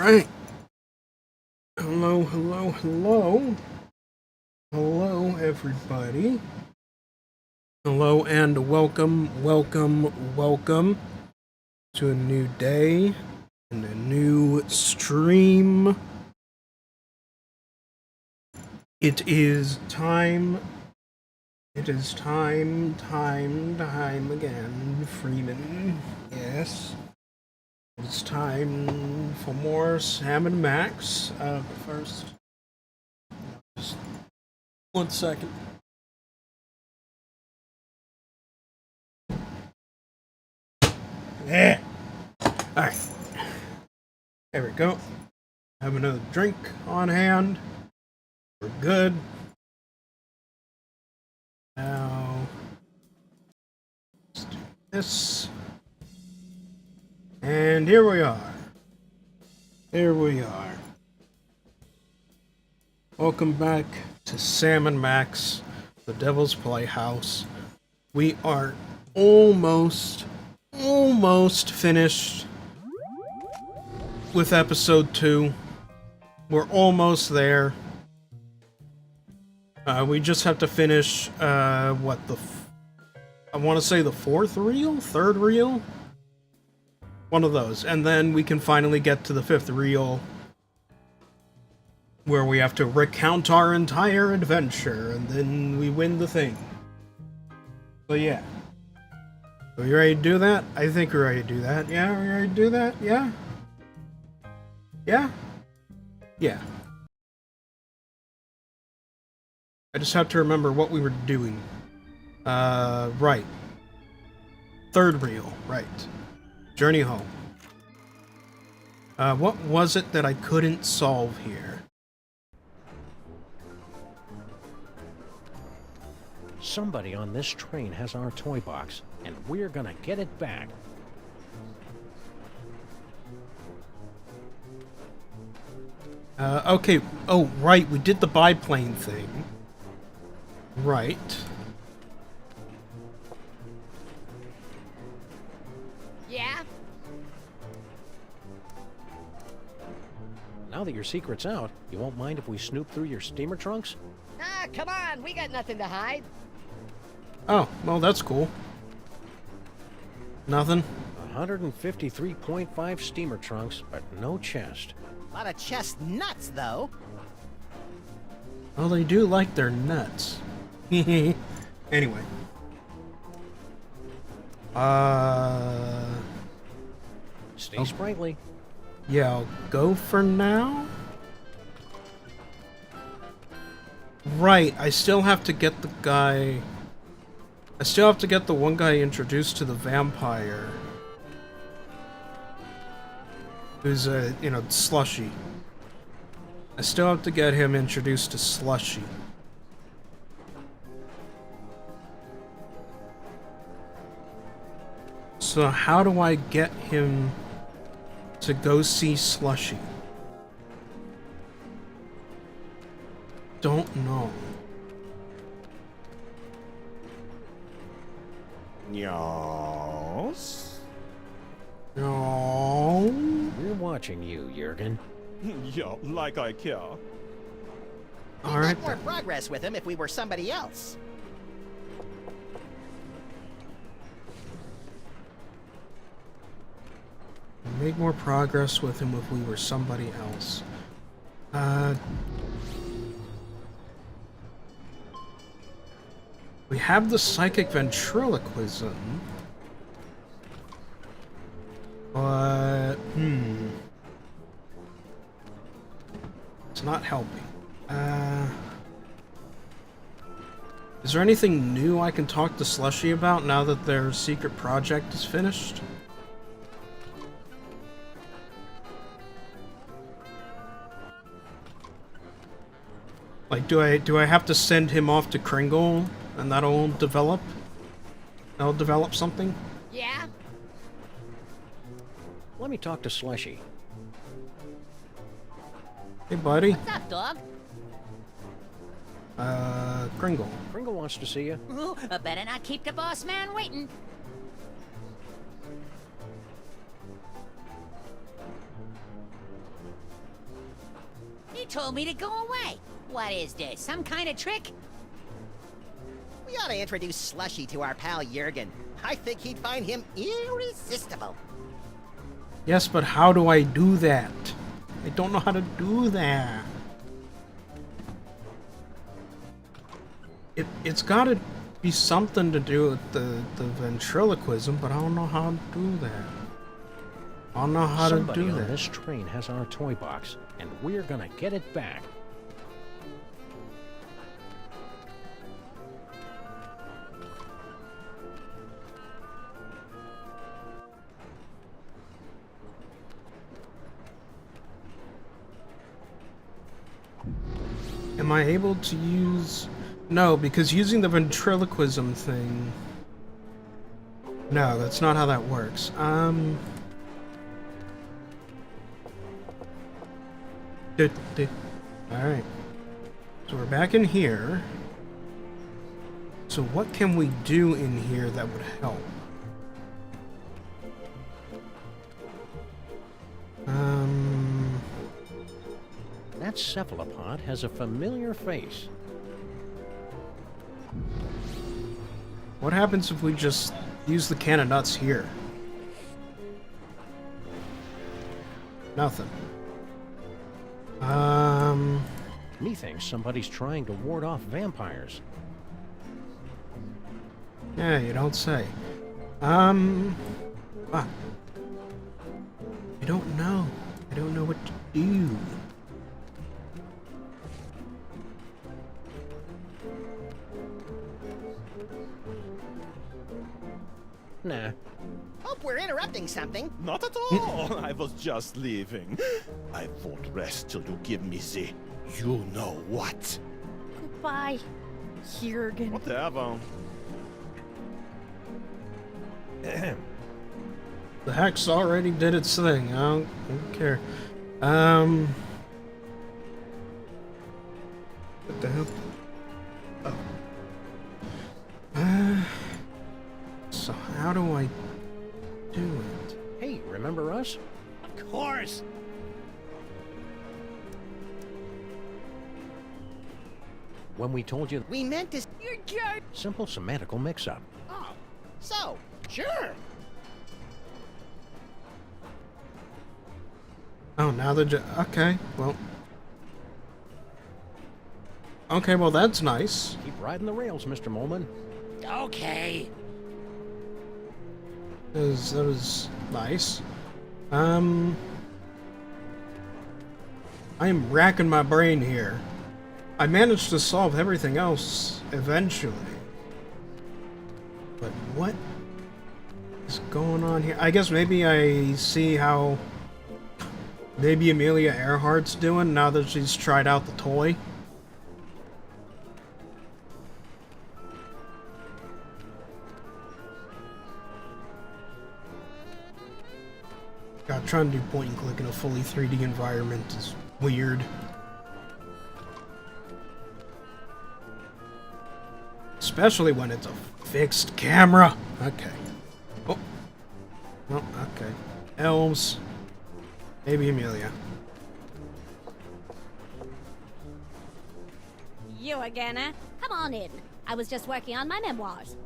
Alright. Hello, hello, hello. Hello, everybody. Hello and welcome to a new day and a new stream. It is time again, Freeman. Yes. It's time for more Sam and Max. First, just 1 second. Yeah. Alright. There we go. Have another drink on hand. We're good. Now, let's do this. And here we are. Here we are. Welcome back to Sam and Max, the Devil's Playhouse. We are almost finished with episode 2. We're almost there. We just have to finish, I want to say the 4th reel? 3rd reel? One of those. And then we can finally get to the 5th reel, where we have to recount our entire adventure, and then we win the thing. So yeah. Are we ready to do that? I think we're ready to do that. Yeah, are we ready to do that? Yeah? Yeah? Yeah. I just have to remember what we were doing. Right. 3rd reel, right. Journey home. What was it that I couldn't solve here? Somebody on this train has our toy box, and we're gonna get it back. Okay. Oh, right, we did the biplane thing. Right. Yeah? Now that your secret's out, you won't mind if we snoop through your steamer trunks? Ah, come on, we got nothing to hide. Oh, well, that's cool. Nothing? 153.5 steamer trunks, but no chest. A lot of chestnuts, though. Well, they do like their nuts. Anyway. Stay sprightly. Yeah, I'll go for now. Right, I still have to get the guy... I still have to get the one guy introduced to the vampire. Who's a, Slushy. I still have to get him introduced to Slushy. So how do I get him to go see Slushy? Don't know. Yes? No. We're watching you, Jurgen. Yeah, like I care. We'd All right. make more progress with him if we were somebody else. Make more progress with him if we were somebody else. We have the psychic ventriloquism. But, it's not helping. Is there anything new I can talk to Slushy about now that their secret project is finished? Like, do I have to send him off to Kringle and that'll develop something? Yeah? Let me talk to Slushy. Hey, buddy. What's up, dog? Kringle. Kringle wants to see you. Ooh, I better not keep the boss man waiting. told me to go away. What is this, some kind of trick? We ought to introduce Slushy to our pal Jurgen. I think he'd find him irresistible. Yes, but how do I do that? I don't know how to do that. It's gotta be something to do with the ventriloquism, but I don't know how to do that. I don't know how Somebody to do on that. this train has our toy box, and we're gonna get it back. Am I able to use... No, because using the ventriloquism thing... No, that's not how that works. Alright. So we're back in here. So what can we do in here that would help? That cephalopod has a familiar face. What happens if we just use the can of nuts here? Nothing. Methinks somebody's trying to ward off vampires. Yeah, you don't say. I don't know. I don't know what to do. Nah. Hope we're interrupting something. Not at all. I was just leaving. I won't rest till you give me the you know what. Goodbye, Jurgen. Whatever. The hex already did its thing. I don't care. What the hell? Oh. So how do I do it? Hey, remember us? Of course. When we told you, We meant to... You're jerk. simple semantical mix-up. Oh, so, sure. Oh, now they're okay, well. Okay, well that's nice. Keep riding the rails, Mr. Molman. Okay. That was nice. I am racking my brain here. I managed to solve everything else eventually. But what is going on here? I guess maybe I see how maybe Amelia Earhart's doing now that she's tried out the toy. God, trying to do point and click in a fully 3D environment is weird. Especially when it's a fixed camera. Okay. Oh. Oh, okay. Elves. Maybe Amelia. You again, eh? Come on in. I was just working on my memoirs.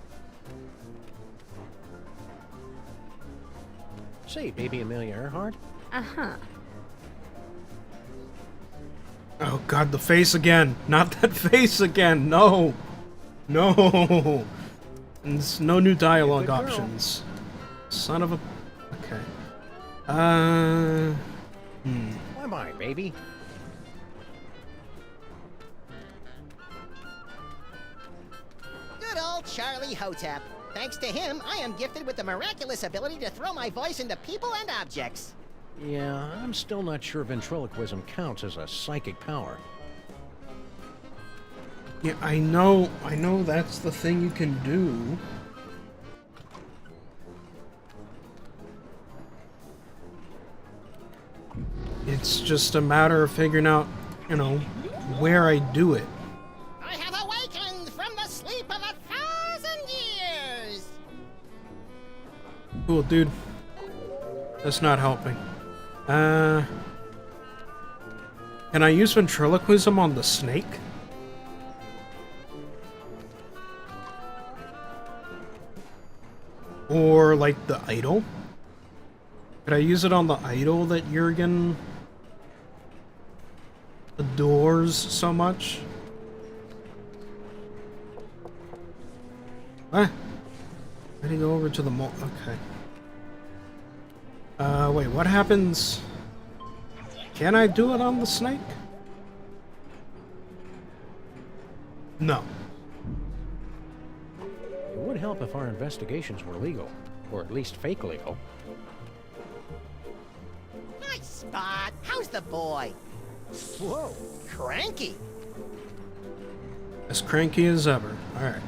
Say, baby Amelia Earhart, Uh-huh. Oh god, the face again. Not that face again. No. No. There's no new dialogue Good girl. options. Son of a... Okay. why my baby? Good old Charlie Hotep. Thanks to him, I am gifted with the miraculous ability to throw my voice into people and objects. Yeah, I'm still not sure ventriloquism counts as a psychic power. Yeah, I know that's the thing you can do. It's just a matter of figuring out, you know, where I do it. I have awakened from the sleep of 1,000 years! Cool, dude. That's not helping. Can I use ventriloquism on the snake? Or, like, the idol? Could I use it on the idol that Jurgen adores so much? Ah! I need to go over to the mall. Okay. Wait, what happens? Can I do it on the snake? No. It would help if our investigations were legal, or at least fake legal. Nice spot. How's the boy? Whoa, cranky. As cranky as ever. Alright.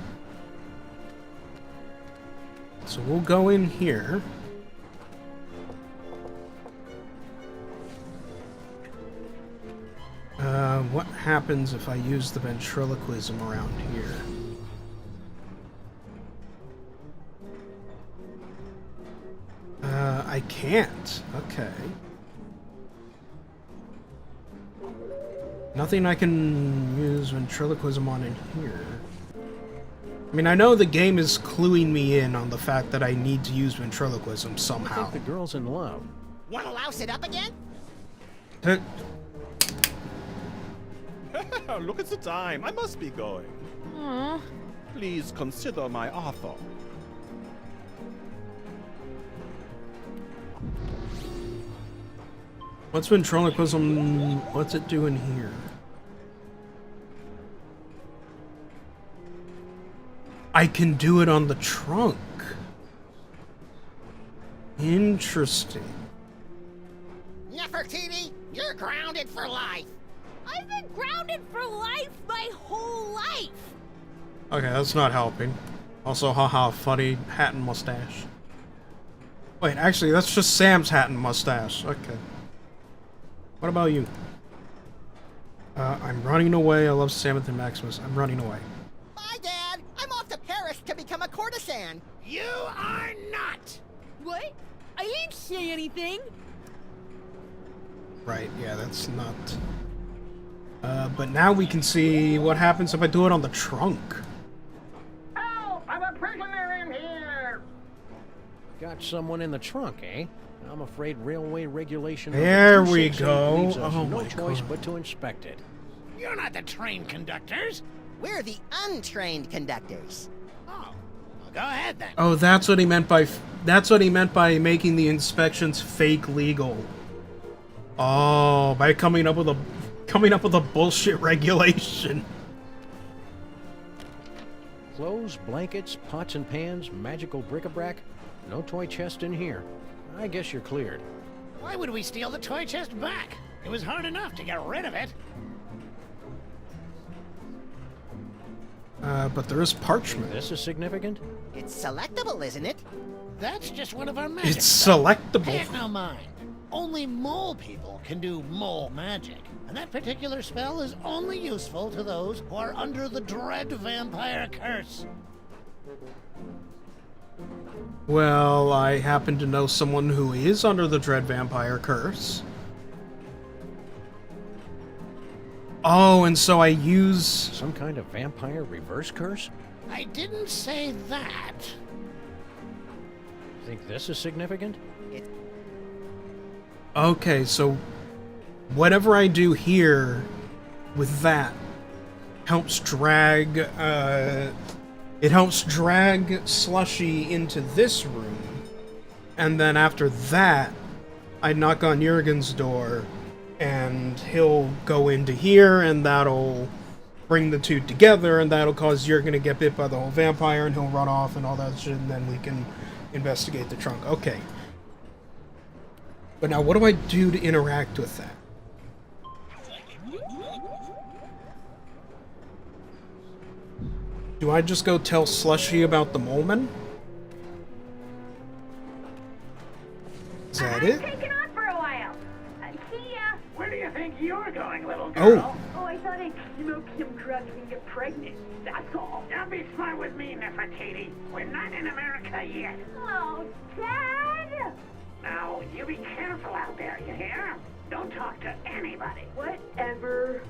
So we'll go in here. What happens if I use the ventriloquism around here? I can't. Okay. Nothing I can use ventriloquism on in here. I mean, I know the game is cluing me in on the fact that I need to use ventriloquism I somehow. think the girl's in love. Wanna louse it up again? Look at the time. I must be going. Please consider my offer. What's ventriloquism? What's it doing here? I can do it on the trunk. Interesting. Nefertiti, you're grounded for life. I've been grounded for life my whole life. Okay, that's not helping. Also, haha, funny hat and mustache. Wait, actually, that's just Sam's hat and mustache. Okay. What about you? I'm running away. I love Samus and Maximus. I'm running away. Bye, Dad. I'm off to Paris to become a courtesan. You are not! What? I didn't say anything. Right, yeah, that's not... but now we can see what happens if I do it on the trunk. Help! I'm a prisoner in here! Got someone in the trunk, eh? I'm afraid railway regulation There number we 268 go. leaves us Oh no my choice God. but to inspect it. You're not the train conductors. We're the untrained conductors. Oh, well, go ahead then. Oh, that's what he meant by... That's what he meant by making the inspections fake legal. Oh, by coming up with a bullshit regulation. Clothes, blankets, pots and pans, magical bric-a-brac. No toy chest in here. I guess you're cleared. Why would we steal the toy chest back? It was hard enough to get rid of it. But there is parchment. This is significant? It's selectable, isn't it? That's just one of our magic It's spells. Pay selectable. it no mind. Only mole people can do mole magic. And that particular spell is only useful to those who are under the dread vampire curse. Well, I happen to know someone who is under the dread vampire curse. Oh, and so I use... Some kind of vampire reverse curse? I didn't say that. Think this is significant? Okay, so whatever I do here with that helps drag, it helps drag Slushy into this room. And then after that, I knock on Jurgen's door, and he'll go into here, and that'll bring the two together, and that'll cause Jurgen to get bit by the whole vampire, and he'll run off and all that shit, and then we can investigate the trunk. Okay. But now, what do I do to interact with that? Do I just go tell Slushy about the Moleman? Is that it? Taking off for a while. See ya. Where do you think you're going, little Oh. girl? Oh, I thought I'd smoke some drugs and get pregnant. That's all. Don't be smart with me, Nefertiti. We're not in America yet. Oh, Dad! Now, you be careful out there, you hear? Don't talk to anybody. Whatever.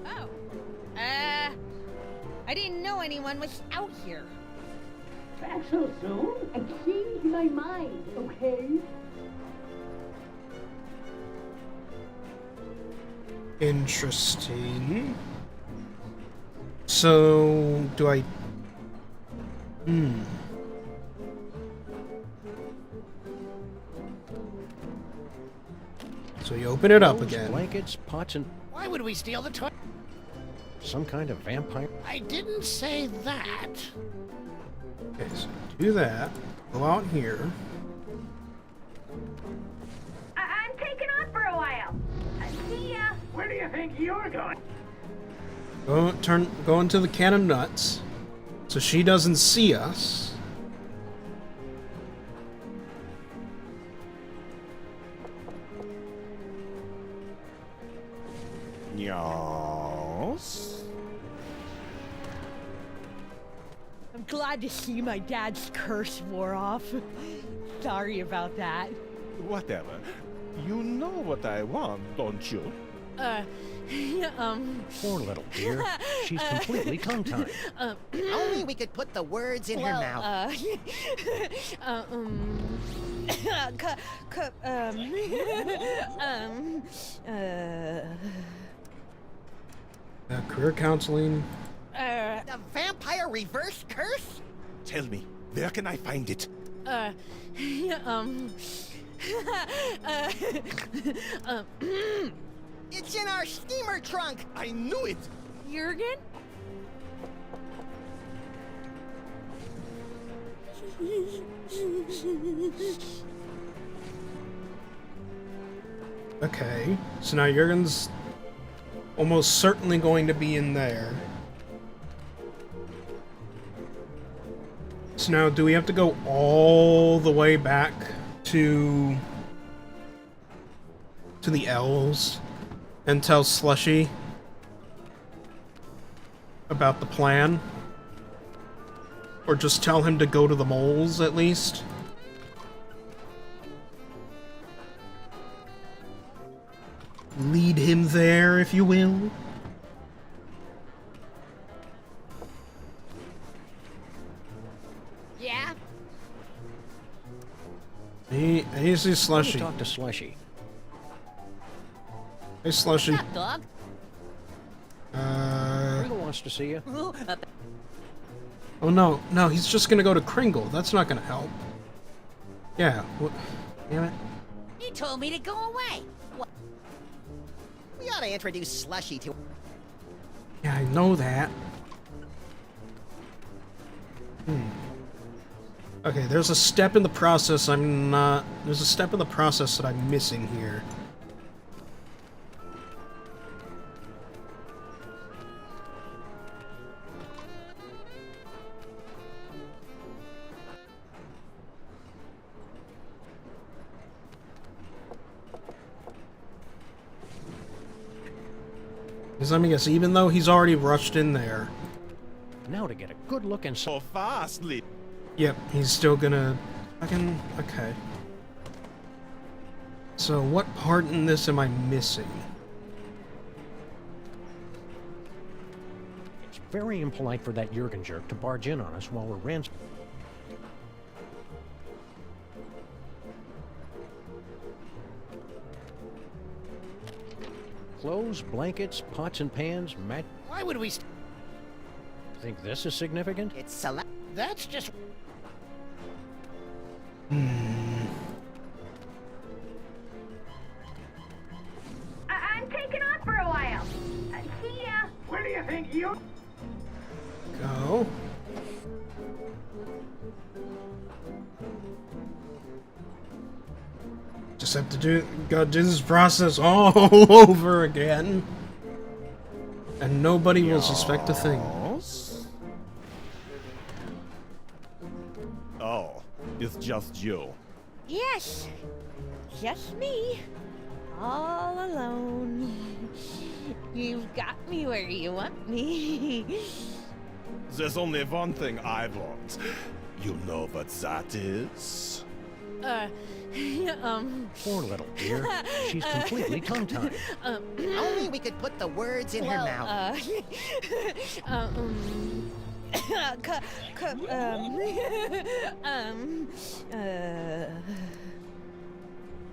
Oh. I didn't know anyone was out here. Back so soon? I changed my mind, okay? Interesting. So, do I... So you open it up Clothes, again. blankets, pots, and Why would we steal the toy? some kind of vampire. I didn't say that. Okay, so do that. Go out here. I'm taking off for a while. See ya. Where do you think you're going? Go into the can of nuts, so she doesn't see us. Yes. I'm glad to see my dad's curse wore off. Sorry about that. Whatever. You know what I want, don't you? Poor little dear. She's completely tongue-tied. Only we could put the words in her mouth. Career counseling. The vampire reverse curse? Tell me, where can I find it? It's in our steamer trunk. I knew it! Jurgen? Okay, so now Jurgen's almost certainly going to be in there. So now, do we have to go all the way back to the elves and tell Slushy about the plan? Or just tell him to go to the moles, at least? Lead him there, if you will. Yeah? I need to see Let me Slushy. talk to Slushy. Hey, Slushy. Dog. Kringle wants to see you. Oh no, no, he's just gonna go to Kringle. That's not gonna help. Yeah, damn it. He told me to go away. We ought to introduce Slushy to... Yeah, I know that. Okay, there's a step in the process there's a step in the process that I'm missing here. Because let me guess, even though he's already rushed in there, Now to get a good look inside. So fastly. yep, he's still gonna... okay. So what part in this am I missing? It's very impolite for that Jurgen jerk to barge in on us while we're ransom. Clothes, blankets, pots and pans, Why would we? Think this is significant? It's select... That's just. I'm taking off for a while. See ya. Where do you think you're... Go. Just have to gotta do this process all over again. And nobody will suspect a thing. Yes? Oh, it's just you. Yes. Just me. All alone. You've got me where you want me. There's only one thing I want. You know what that is? Poor little dear. She's completely tongue-tied. Only we could put the words in her mouth.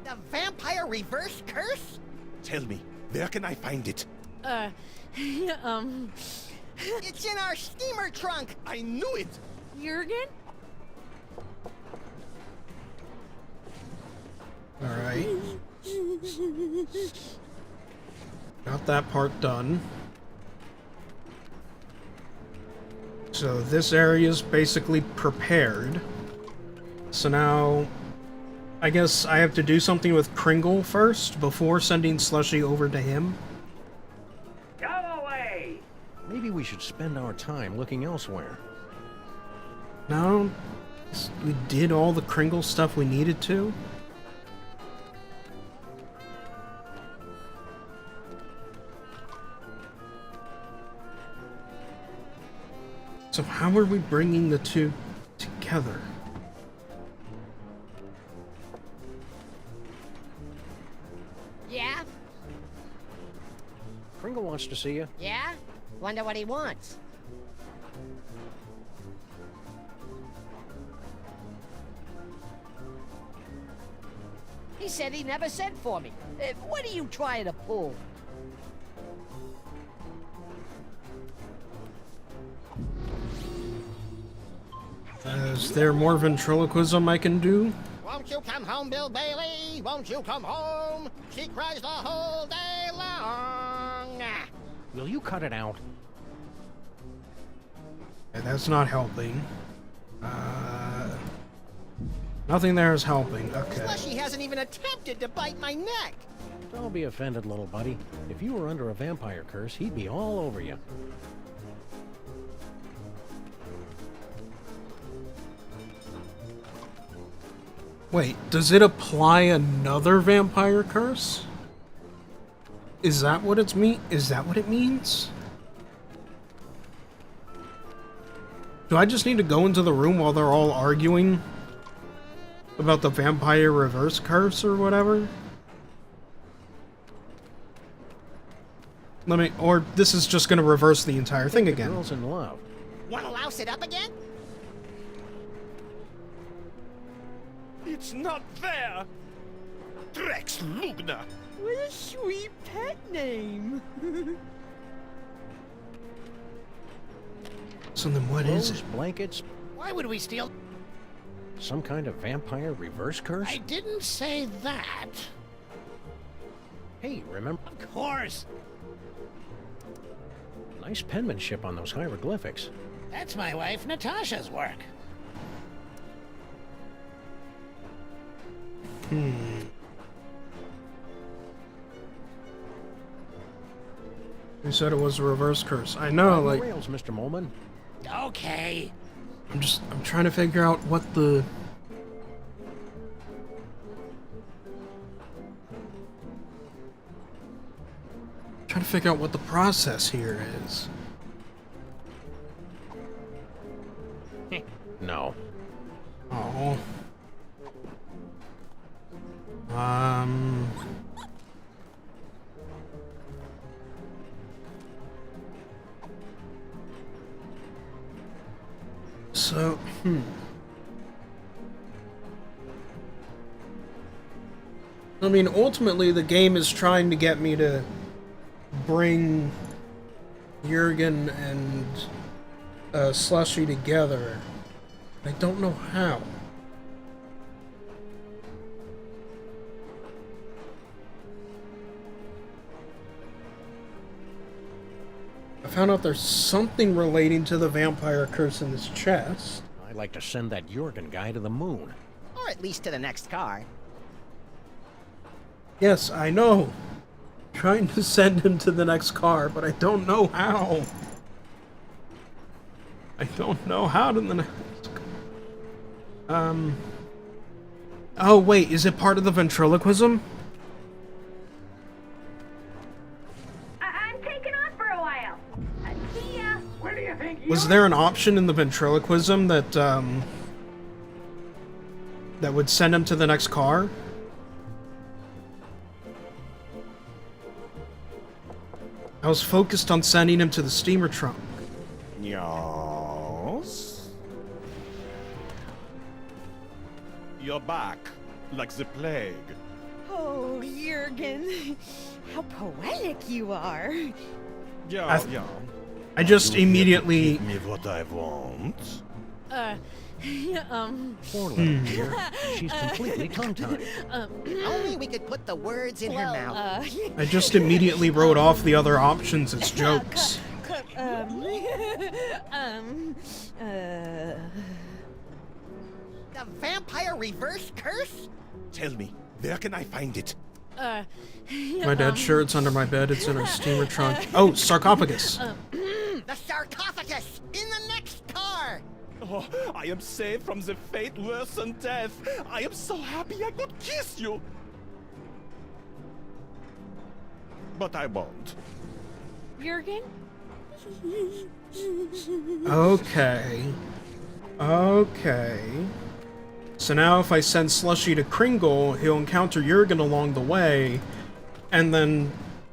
The vampire reverse curse? Tell me, where can I find it? It's in our steamer trunk. I knew it! Jurgen? Alright. Got that part done. So this area is basically prepared. So now, I guess I have to do something with Kringle first before sending Slushy over to him. Go away! Maybe we should spend our time looking elsewhere. No, we did all the Kringle stuff we needed to. So how are we bringing the two together? Yeah? Kringle wants to see you. Yeah? Wonder what he wants. He said he never sent for me. What are you trying to pull? Is there more ventriloquism I can do? Won't you come home, Bill Bailey? Won't you come home? She cries the whole day long. Will you cut it out? That's not helping. Nothing there is helping. Okay. Slushy hasn't even attempted to bite my neck. Don't be offended, little buddy. If you were under a vampire curse, he'd be all over you. Wait, does it apply another vampire curse? Is that what it's Is that what it means? Do I just need to go into the room while they're all arguing about the vampire reverse curse or whatever? Or this is just gonna reverse the entire thing The again. girl's in love. Wanna louse it up again? It's not there! Drex Lugna! What a sweet pet name. So then what is Clothes, it? blankets, Why would we steal? some kind of vampire reverse curse? I didn't say that. Hey, remember? Of course. Nice penmanship on those hieroglyphics. That's my wife Natasha's work. You said it was a reverse curse. I know, On the like, rails, Mr. Molman. Okay. I'm trying to figure out what the... Trying to figure out what the process here is. No. Oh. So, I mean, ultimately, the game is trying to get me to bring Jurgen and Slushy together. I don't know how. I found out there's something relating to the vampire curse in this chest. I'd like to send that Jurgen guy to the moon. Or at least to the next car. Yes, I know. Trying to send him to the next car, but I don't know how. I don't know how to the next car. Oh, wait, is it part of the ventriloquism? I'm taking off for a while. See ya. Where do you think Was there an option in the ventriloquism that, that would send him to the next car. I was focused on sending him to the steamer trunk. Yes. You're back, like the plague. Oh, Jurgen, how poetic you are. Yeah, yeah. I just immediately... Give me what I want. Poor little dear. She's completely tongue-tied. Only we could put the words in her mouth. I just immediately wrote off the other options as jokes. The vampire reverse curse? Tell me, where can I find it? My dad's shirt's under my bed. It's in her steamer trunk. Oh, sarcophagus. The sarcophagus in the next car. Oh, I am saved from the fate worse than death. I am so happy I could kiss you. But I won't. Jurgen? Okay. Okay. So now if I send Slushy to Kringle, he'll encounter Jurgen along the way, and then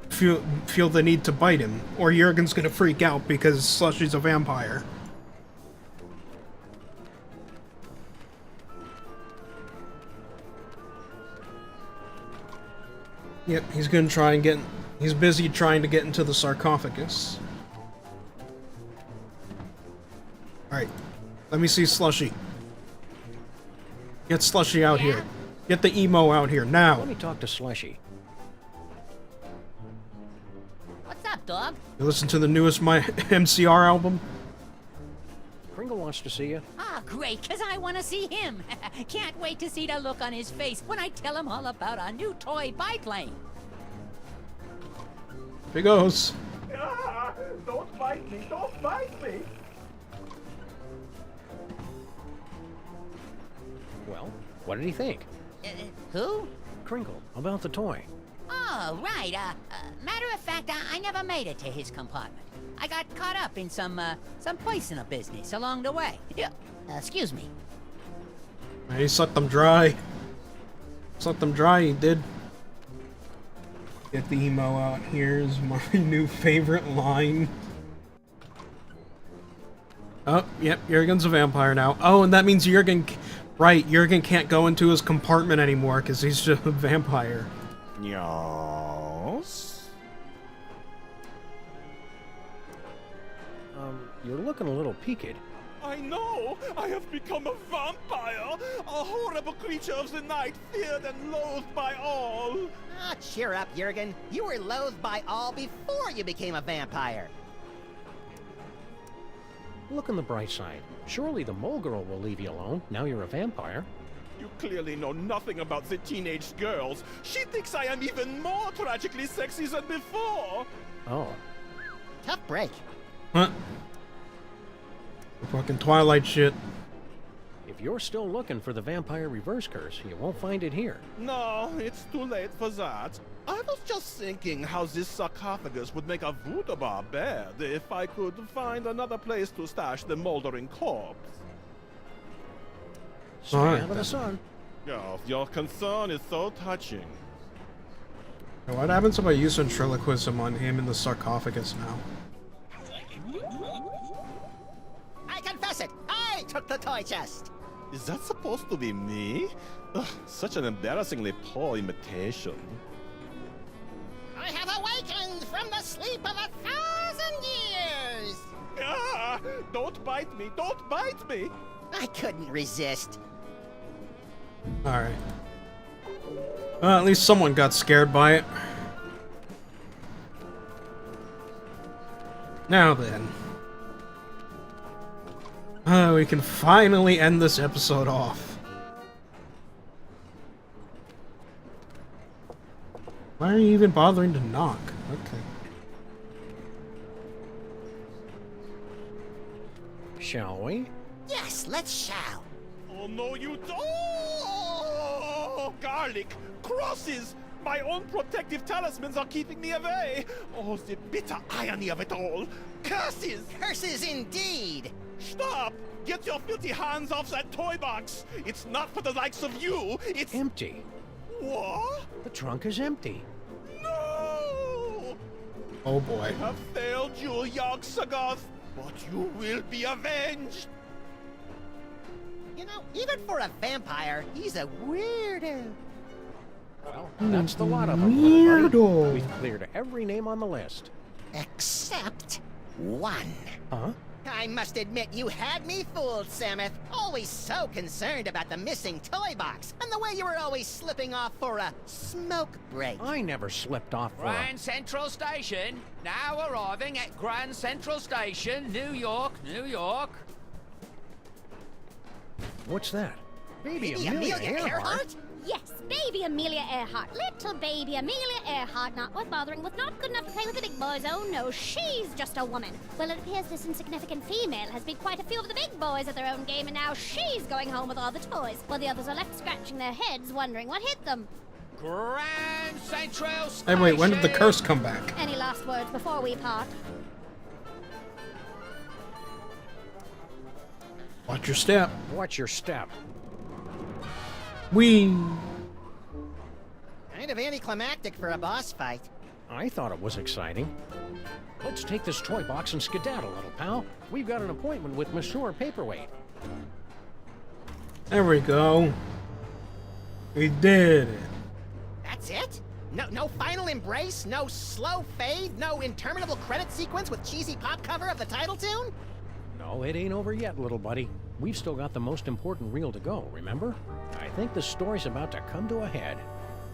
feel the need to bite him. Or Jurgen's gonna freak out because Slushy's a vampire. Yep, he's gonna try and get... He's busy trying to get into the sarcophagus. Alright, let me see Slushy. Get Slushy out here. Get the emo out here, now! Let me talk to Slushy. What's up, dog? You listen to the newest My MCR album? Kringle wants to see you. Ah, great, because I want to see him. Can't wait to see the look on his face when I tell him all about our new toy biplane. Here he goes. Ah, don't bite me! Don't bite me! Well, what did he think? Who? Kringle, about the toy. Oh, right. Matter of fact, I never made it to his compartment. I got caught up in some personal business along the way. Yeah. Excuse me. He sucked them dry. Sucked them dry, he did. Get the emo out. Here's my new favorite line. Oh, yep, Jurgen's a vampire now. Oh, and that means Jurgen... Right, Jurgen can't go into his compartment anymore because he's just a vampire. Yes. You're looking a little peaked. I know! I have become a vampire! A horrible creature of the night, feared and loathed by all! Ah, cheer up, Jurgen. You were loathed by all before you became a vampire. Look on the bright side. Surely the mole girl will leave you alone, now you're a vampire. You clearly know nothing about the teenage girls. She thinks I am even more tragically sexy than before! Oh. Tough break. Huh? Fucking Twilight shit. If you're still looking for the vampire reverse curse, you won't find it here. No, it's too late for that. I was just thinking how this sarcophagus would make a voodoo bar bed if I could find another place to stash the moldering corpse. Stay Alright, out of the sun. Yes, your concern is so touching. What happens if I use ventriloquism on him in the sarcophagus now? I confess it. I took the toy chest. Is that supposed to be me? Ugh, such an embarrassingly poor imitation. I have awakened from the sleep of 1,000 years. Ah! Don't bite me! Don't bite me! I couldn't resist. Alright. Well, at least someone got scared by it. Now then. We can finally end this episode off. Why are you even bothering to knock? Okay. Shall we? Yes, let's shout. Oh no, you don't! Oh, garlic! Crosses! My own protective talismans are keeping me away! Oh, the bitter irony of it all! Curses! Curses indeed. Stop! Get your filthy hands off that toy box! It's not for the likes of you, it's... Empty. What? The trunk is empty. No! Oh I boy. have failed you, Yogg-Sagoth, but you will be avenged! You know, even for a vampire, he's a weirdo. Well, that's the lot of them. little buddy. Weirdo. We've cleared every name on the list. Except one. Huh? I must admit, you had me fooled, Sameth. Always so concerned about the missing toy box, and the way you were always slipping off for a smoke break. I never slipped off for a... Grand Central Station. Now arriving at Grand Central Station, New York, New York. What's that? Baby Baby Amelia Amelia Earhart? Earhart? Yes, baby Amelia Earhart. Little baby Amelia Earhart, not worth bothering with, not good enough to play with the big boys. Oh no, she's just a woman. Well, it appears this insignificant female has beat quite a few of the big boys at their own game, and now she's going home with all the toys, while the others are left scratching their heads, wondering what hit them. Grand Central Station. Hey, wait, when did the curse come back? Any last words before we part? Watch your step. Watch your step. Whee! Kind of anticlimactic for a boss fight. I thought it was exciting. Let's take this toy box and skedaddle, little pal. We've got an appointment with Monsieur Paperweight. There we go. We did it. That's it? No final embrace? No slow fade? No interminable credit sequence with cheesy pop cover of the title tune? No, it ain't over yet, little buddy. We've still got the most important reel to go, remember? I think the story's about to come to a head.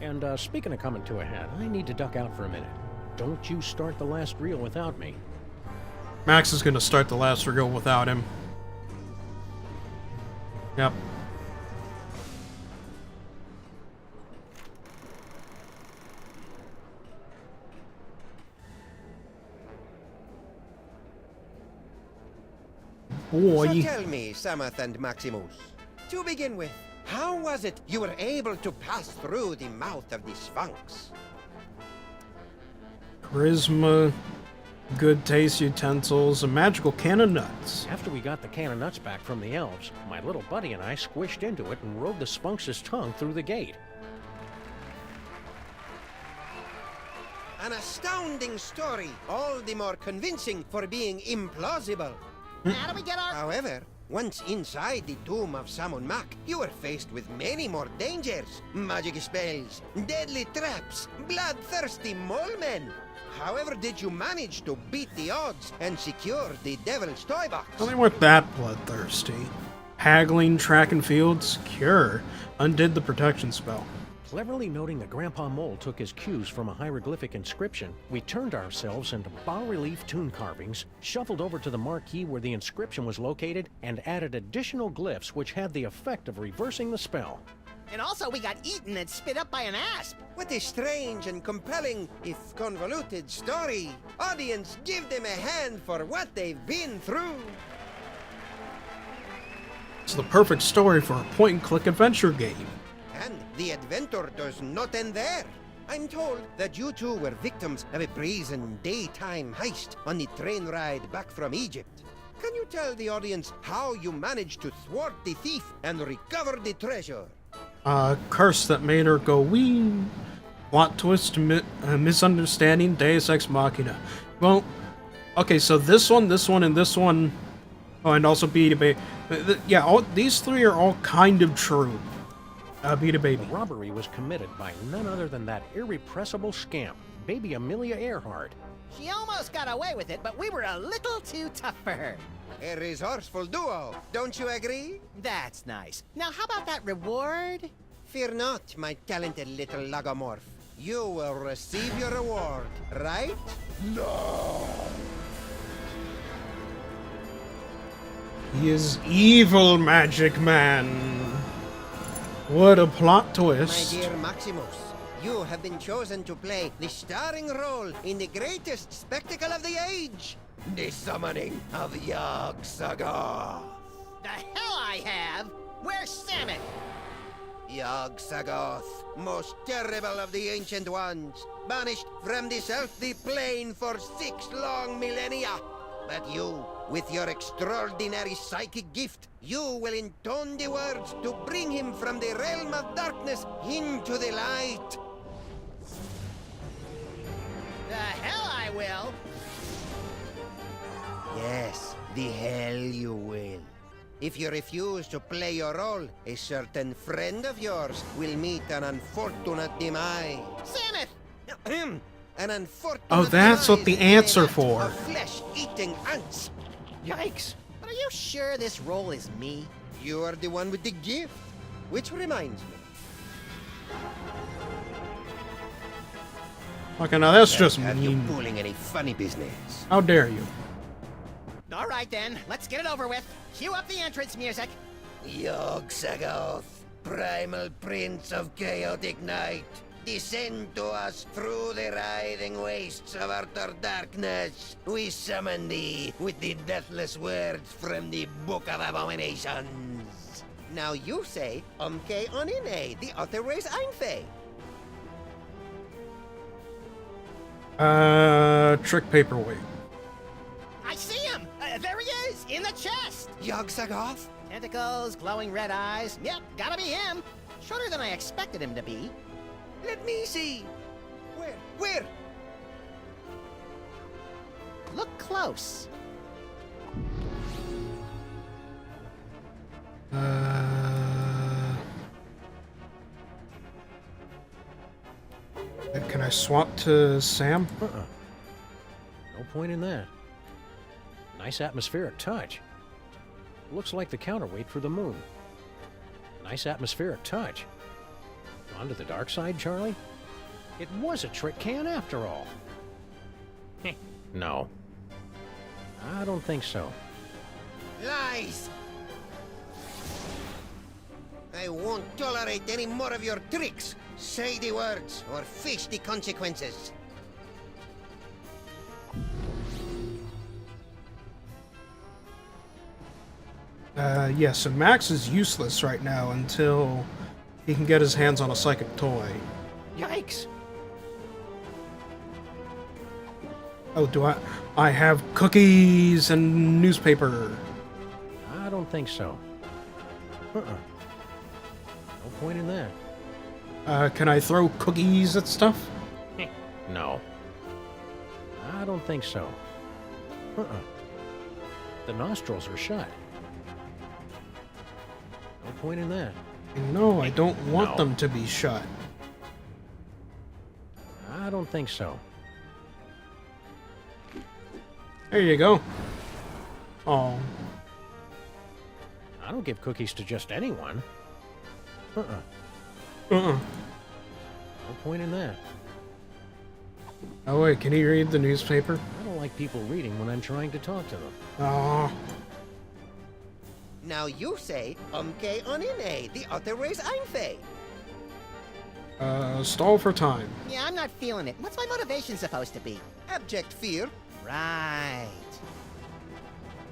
And speaking of coming to a head, I need to duck out for a minute. Don't you start the last reel without me. Max is gonna start the last reel without him. Yep. Boy. So tell me, Sameth and Maximus, to begin with, how was it you were able to pass through the mouth of the Sphinx? Charisma, good taste, utensils, a magical can of nuts. After we got the can of nuts back from the elves, my little buddy and I squished into it and rode the Sphinx's tongue through the gate. An astounding story, all the more convincing for being implausible. How do we get our... However, once inside the tomb of Samon Mak, you were faced with many more dangers. Magic spells, deadly traps, bloodthirsty mole men. However, did you manage to beat the odds and secure the Devil's Toy Box? Well, they weren't that bloodthirsty. Haggling track and field, secure, undid the protection spell. Cleverly noting that Grandpa Mole took his cues from a hieroglyphic inscription, we turned ourselves into bas-relief tomb carvings, shuffled over to the marquee where the inscription was located, and added additional glyphs which had the effect of reversing the spell. And also we got eaten and spit up by an asp. What a strange and compelling, if convoluted, story. Audience, give them a hand for what they've been through. It's the perfect story for a point-and-click adventure game. And the adventure does not end there. I'm told that you two were victims of a brazen daytime heist on the train ride back from Egypt. Can you tell the audience how you managed to thwart the thief and recover the treasure? Curse that made her go wee. Plot twist, misunderstanding, Deus Ex Machina. Well, okay, so this one, and this one, oh, and also Beat a Baby. Yeah, these three are all kind of true. Beat a Baby. The robbery was committed by none other than that irrepressible scamp, Baby Amelia Earhart. She almost got away with it, but we were a little too tough for her. A resourceful duo, don't you agree? That's nice. Now, how about that reward? Fear not, my talented little logomorph. You will receive your reward, right? No! He is evil, Magic Man. What a plot twist. My dear Maximus, you have been chosen to play the starring role in the greatest spectacle of the age, the summoning of Yogg-Sagoth. The hell I have? Where's Sameth? Yogg-Sagoth, most terrible of the ancient ones, banished from this earthly plane for 6 long millennia. But you, With your extraordinary psychic gift, you will intone the words to bring him from the realm of darkness into the light. The hell I will! Yes, the hell you will. If you refuse to play your role, a certain friend of yours will meet an unfortunate demise. Samus! An unfortunate Oh, that's what the demise ants are made for. of flesh-eating ants. Yikes! But are you sure this role is me? You are the one with the gift. Which reminds me. Okay, now that's just Have you mean. pulling any funny business? How dare you? All right then, let's get it over with. Cue up the entrance music. Yog-Sagoth, primal prince of chaotic night, descend to us through the writhing wastes of utter darkness. We summon thee with the deathless words from the Book of Abominations. Now you say, Umke Onine, the utter race Einfei. Trick paperweight. I see him! There he is, in the chest! Yog-Sagoth? Tentacles, glowing red eyes. Yep, gotta be him. Shorter than I expected him to be. Let me see. Where? Look close. Can I swap to Sam? No point in that. Nice atmospheric touch. Looks like the counterweight for the moon. Nice atmospheric touch. On to the dark side, Charlie? It was a trick can after all. No. I don't think so. Lies! I won't tolerate any more of your tricks. Say the words, or face the consequences. Yeah, so Max is useless right now until he can get his hands on a psychic toy. Yikes! Oh, do I have cookies and newspaper. I don't think so. No point in that. Can I throw cookies at stuff? No. I don't think so. The nostrils are shut. No point in that. No, I don't want No. them to be shut. I don't think so. There you go. Oh, I don't give cookies to just anyone. no point in that. Oh wait, can he read the newspaper? I don't like people reading when I'm trying to talk to them. Oh, Now you say, Umke Onine, the utter race Einfei. stall for time. Yeah, I'm not feeling it. What's my motivation supposed to be? Abject fear. Right.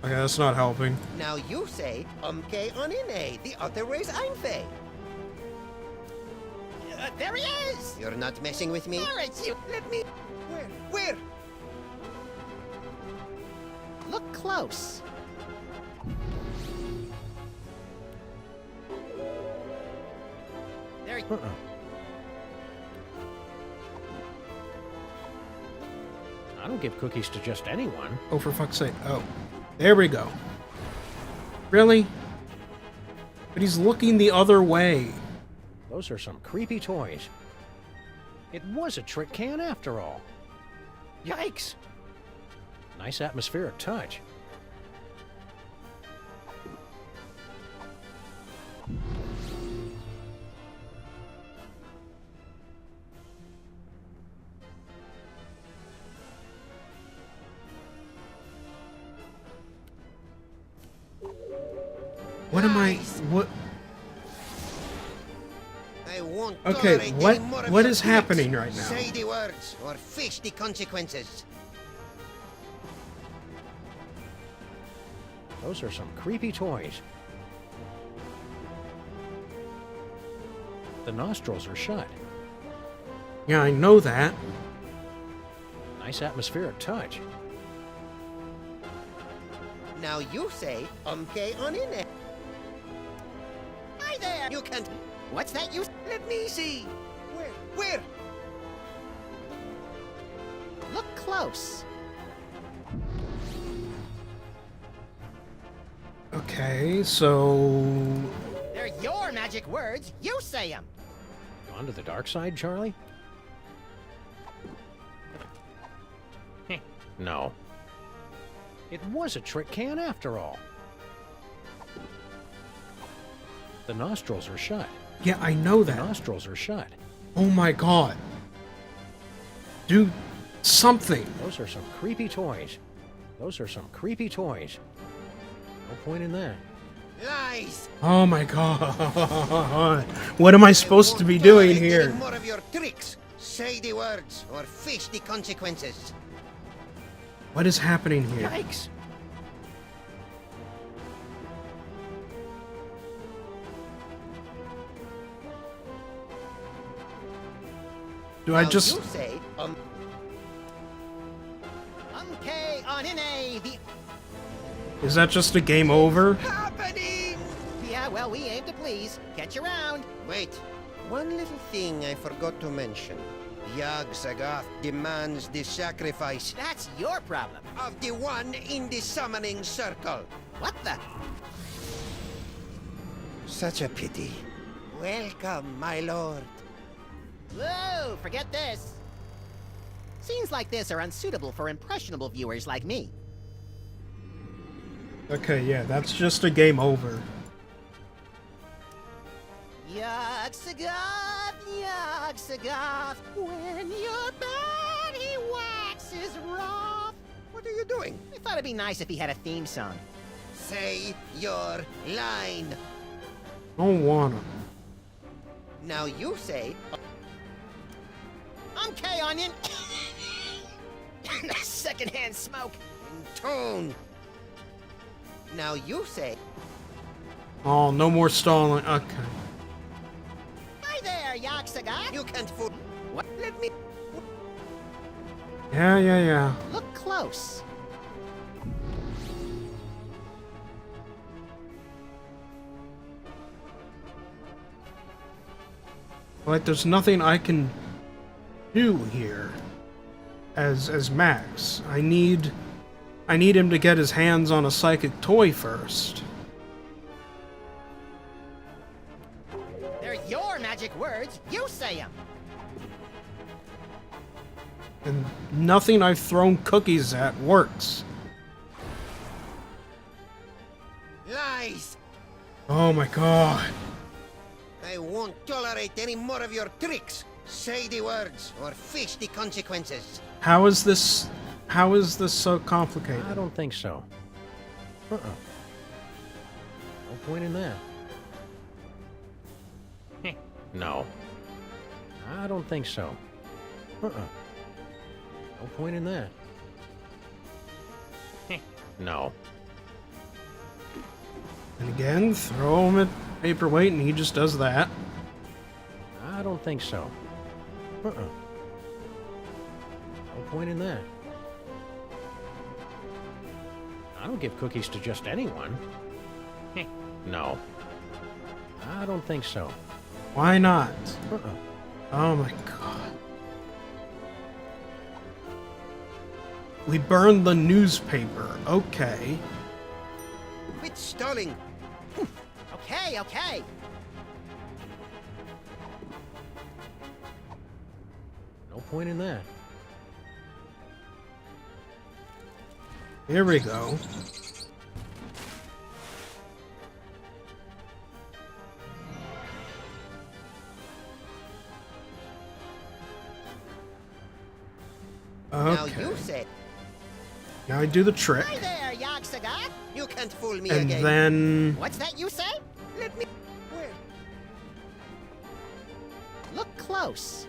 Okay, that's not helping. Now you say, Umke Onine, the utter race Einfei. There he is! You're not messing with me? All right, you. Let me... Where? Look close. There he... I don't give cookies to just anyone. Oh, for fuck's sake. Oh, there we go. Really? But he's looking the other way. Those are some creepy toys. It was a trick can after all. Yikes! Nice atmospheric touch. What am I... What... I won't Okay, tolerate what- any more of what your is tricks. happening right now? Say the words, or face the consequences. Those are some creepy toys. The nostrils are shut. Yeah, I know that. Nice atmospheric touch. Now you say, okay on in it. Hi there! You can't. What's that you... Let me see. Where? Look close. Okay, so They're your magic words. You say them. Onto the dark side, Charlie? Heh, no. It was a trick can after all. The nostrils are shut. yeah, I know The that. nostrils are shut. Oh my god. Do something. Those are some creepy toys. Those are some creepy toys. No point in that. Lies. Oh my god. What am I supposed to be doing Tolerate here? any more of your tricks. Say the words or face the consequences. What is happening here? Yikes! Do I Now just... You say, Okay, on in a... The... Is that just a game over? happening! Yeah, well, we aim to please. Catch you around. Wait, one little thing I forgot to mention. Yag Sagoth demands the sacrifice That's your problem. of the one in the summoning circle. What the... Such a pity. Welcome, my lord. Whoa, forget this. Scenes like this are unsuitable for impressionable viewers like me. Okay, yeah, that's just a game over. Yog-Sothoth, Yog-Sothoth, when your body waxes rough. What are you doing? I thought it'd be nice if he had a theme song. Say your line. Don't wanna. Now you say, Okay, Onion. Secondhand smoke. in tone. Now you say, Oh, no more stalling. Okay. Hi there, Yog-Sothoth. you can't fool. What? Let me. Yeah. Look close. Like, there's nothing I can do here as Max. I need him to get his hands on a psychic toy first. They're your magic words. You say them. And nothing I've thrown cookies at works. Lies. Oh my god. I won't tolerate any more of your tricks. Say the words or face the consequences. How is this so complicated? I don't think so. No point in that. Heh, no. I don't think so. No point in that. Heh, no. And again, throw him at paperweight and he just does that. I don't think so. No point in that. I don't give cookies to just anyone. Heh, no. I don't think so. Why not? Oh my god. We burned the newspaper. Okay. Quit stalling. Okay. No point in that. Here we go. Now Okay. you say, Now I do the trick. Hi there, Yog-Sothoth. you can't fool me And again. then What's that you say? Let me. Where? Look close.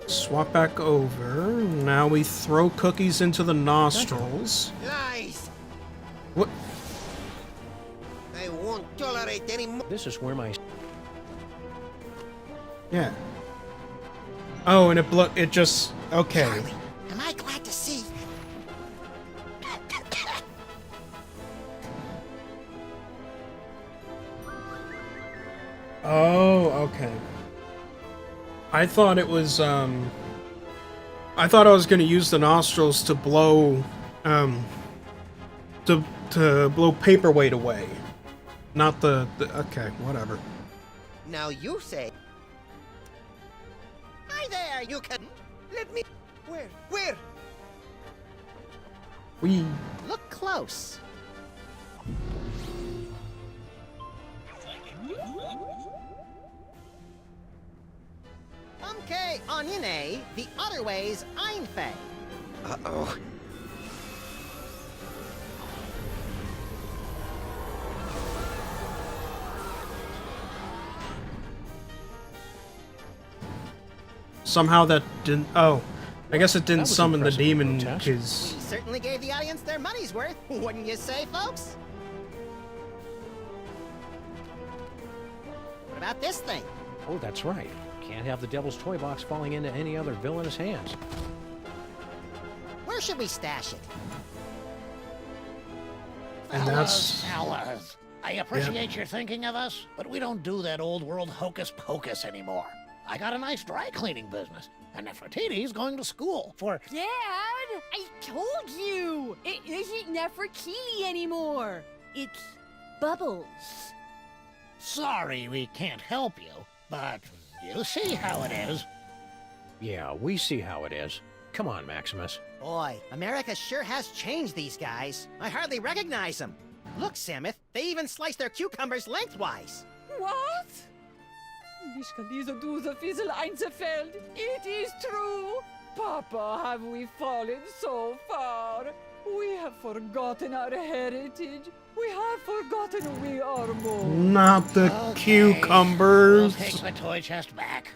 swap back over. Now we throw cookies into the nostrils. Lies. What? I won't tolerate any more. This is where my... Yeah. Oh, and it just... Okay. Charlie, am I glad to see? Oh, okay. I thought it was, I thought I was gonna use the nostrils to blow, to blow paperweight away. Not the okay, whatever. Now you say. Hi there, you can. Let me. Where? We. Look close. Okay, Onyene, the other way's Einfei. Uh-oh. Somehow that didn't. Oh, I guess it didn't was summon the impressive, demon Grotesque. because. We certainly gave the audience their money's worth, wouldn't you say, folks? What about this thing? Oh, that's right. Can't have the Devil's Toy Box falling into any other villainous hands. Where should we stash it? And that's. Fellas, I appreciate your thinking of us, but we don't do that old world hocus pocus anymore. I got a nice dry cleaning business, and Nefertiti's going to school for... Dad, I told you! It isn't Nefertiti anymore. It's Bubbles. Sorry we can't help you, but you see how it is. Yeah, we see how it is. Come on, Maximus. Boy, America sure has changed these guys. I hardly recognize them. Look, Samuth, they even slice their cucumbers lengthwise. What? Nicht kann dieser Duse Fiesel einzerfällt. It is true. Papa, have we fallen so far? We have forgotten our heritage. We have forgotten we are more. Not the Okay, cucumbers. We'll take the toy chest back.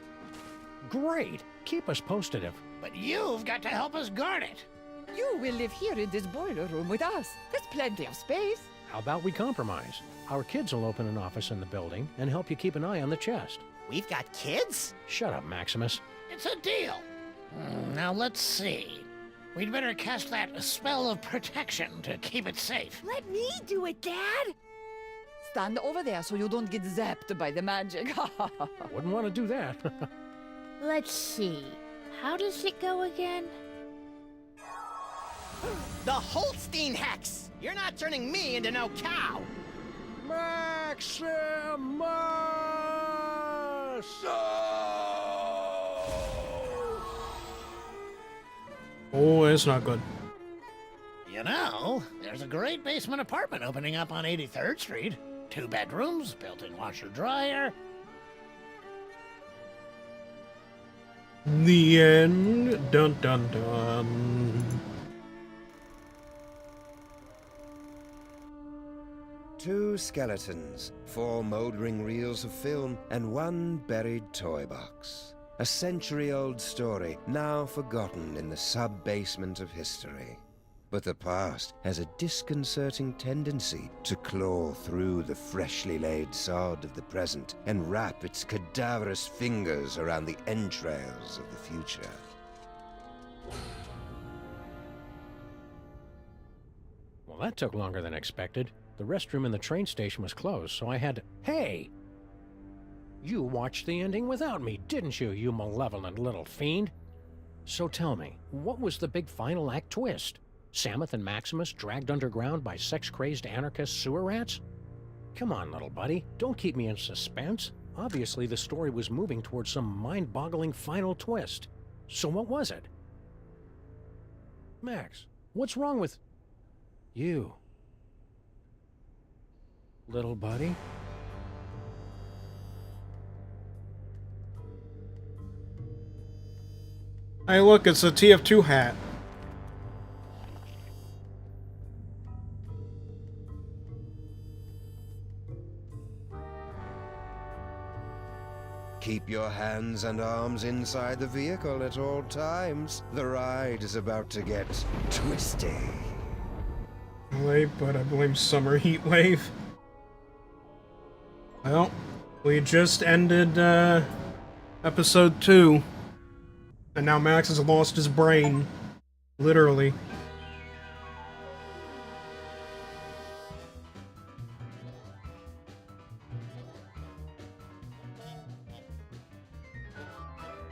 Great. Keep us posted if... But you've got to help us guard it. You will live here in this boiler room with us. There's plenty of space. How about we compromise? Our kids will open an office in the building and help you keep an eye on the chest. We've got kids? Shut up, Maximus. It's a deal. Now let's see. We'd better cast that spell of protection to keep it safe. Let me do it, Dad. Stand over there so you don't get zapped by the magic. Wouldn't want to do that. Let's see. How does it go again? The Holstein hex! You're not turning me into no cow! Maximus! Oh, it's not good. You know, there's a great basement apartment opening up on 83rd Street. 2 bedrooms, built-in washer-dryer. The end. Dun dun dun. Two skeletons, 4 mouldering reels of film, and 1 buried toy box. A century-old story, now forgotten in the sub-basement of history. But the past has a disconcerting tendency to claw through the freshly laid sod of the present and wrap its cadaverous fingers around the entrails of the future. Well, that took longer than expected. The restroom in the train station was closed, so I had to... Hey! You watched the ending without me, didn't you, you malevolent little fiend? So tell me, what was the big final act twist? Samuth and Maximus dragged underground by sex-crazed anarchist sewer rats? Come on, little buddy, don't keep me in suspense. Obviously, the story was moving towards some mind-boggling final twist. So what was it? Max, what's wrong with... you? Little buddy? Hey, look, it's a TF2 hat. Keep your hands and arms inside the vehicle at all times. The ride is about to get twisty. Wait, but I blame Summer Heat Wave. Well, we just ended, episode 2. And now Max has lost his brain. Literally.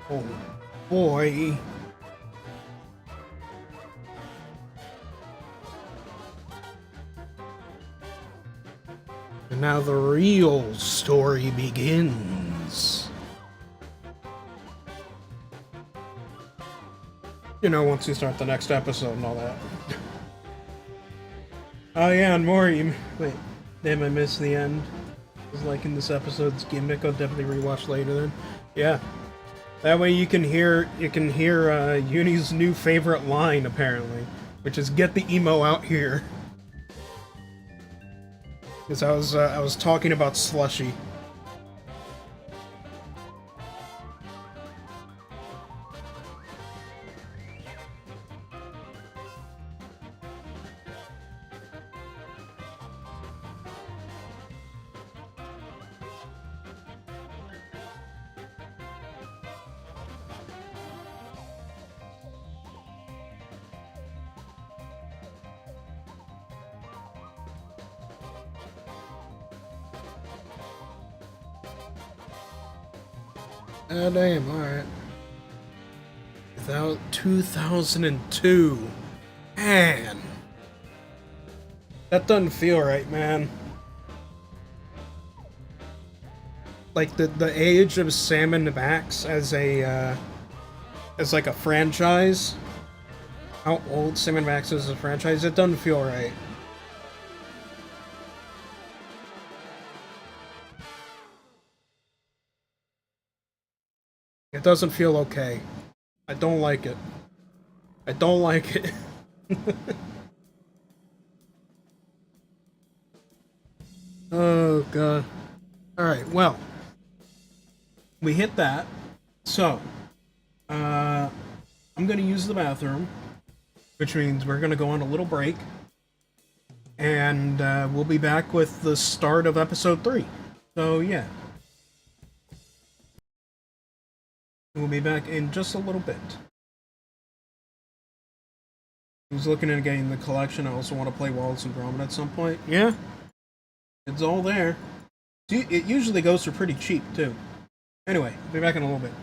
Oh boy. And now the real story begins. You know, once you start the next episode and all that. Oh yeah, and more. Wait, damn, I missed the end. It was like in this episode's gimmick. I'll definitely rewatch later then. Yeah. That way you can hear Uni's new favorite line, apparently, which is "Get the emo out here." Because I was talking about Slushy. Oh damn, alright. Without 2002. Man. That doesn't feel right, man. Like the age of Sam and Max as like a franchise. How old Sam and Max is as a franchise, it doesn't feel right. It doesn't feel okay. I don't like it. I don't like it. Oh god. Alright, well. We hit that. So, I'm gonna use the bathroom, which means we're gonna go on a little break. And we'll be back with the start of episode 3. So yeah. We'll be back in just a little bit. I was looking at getting the collection. I also want to play Wallace and Gromit at some point. Yeah, it's all there. It usually goes for pretty cheap, too. Anyway, I'll be back in a little bit.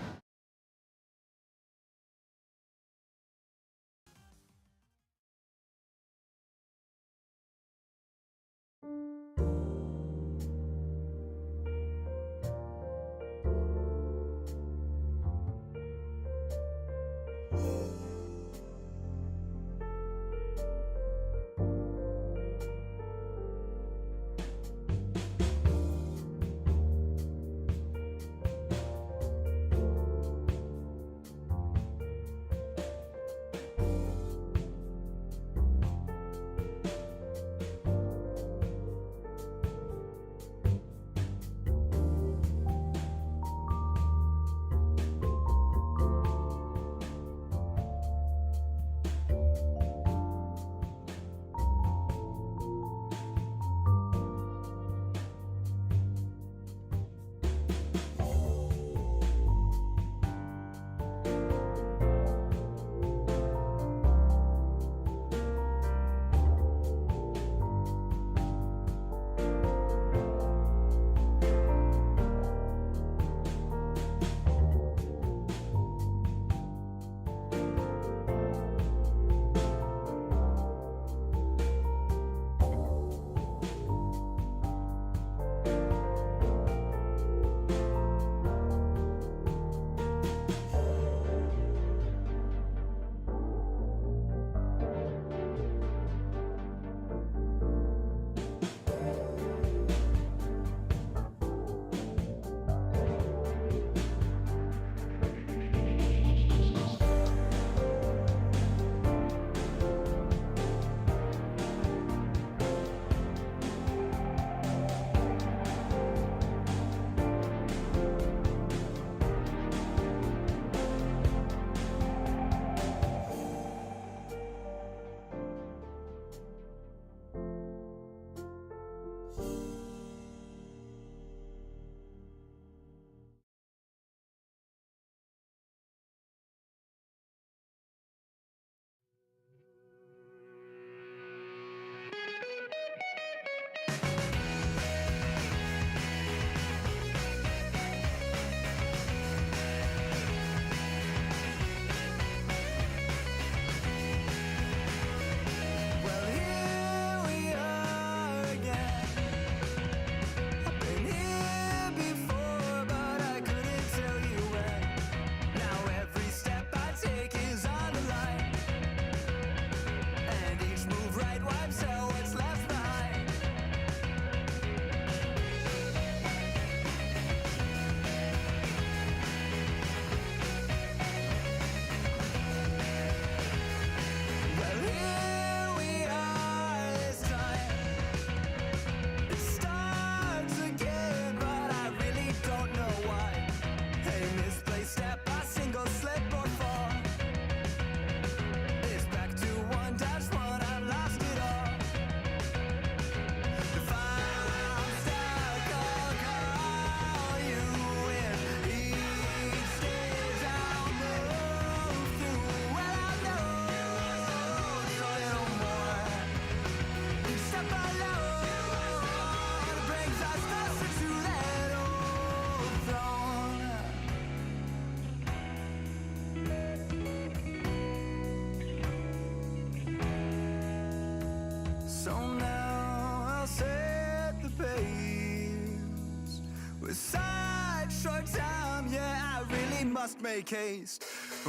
I must make haste,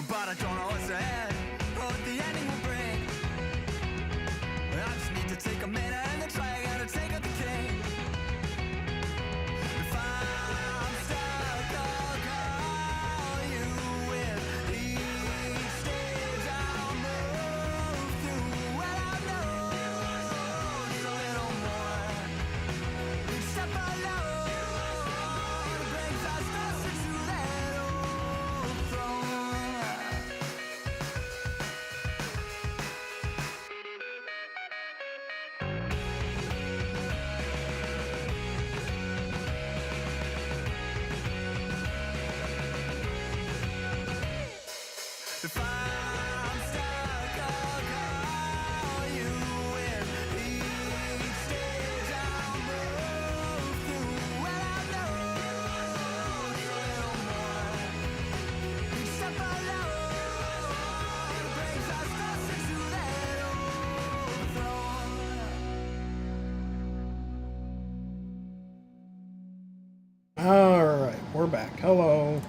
but I don't know what's ahead, or what the ending will bring. I just need to take a minute and then try again to take out the king. If I'm stuck, I'll call you with each stage I'll move through. Well, I know just a little more. Each step alone brings us closer to that old throne. If I'm stuck, I'll call you with each stage I'll move through. Well, I know just a little more. Each step alone brings us closer to that old throne. Alright, we're back. Hello.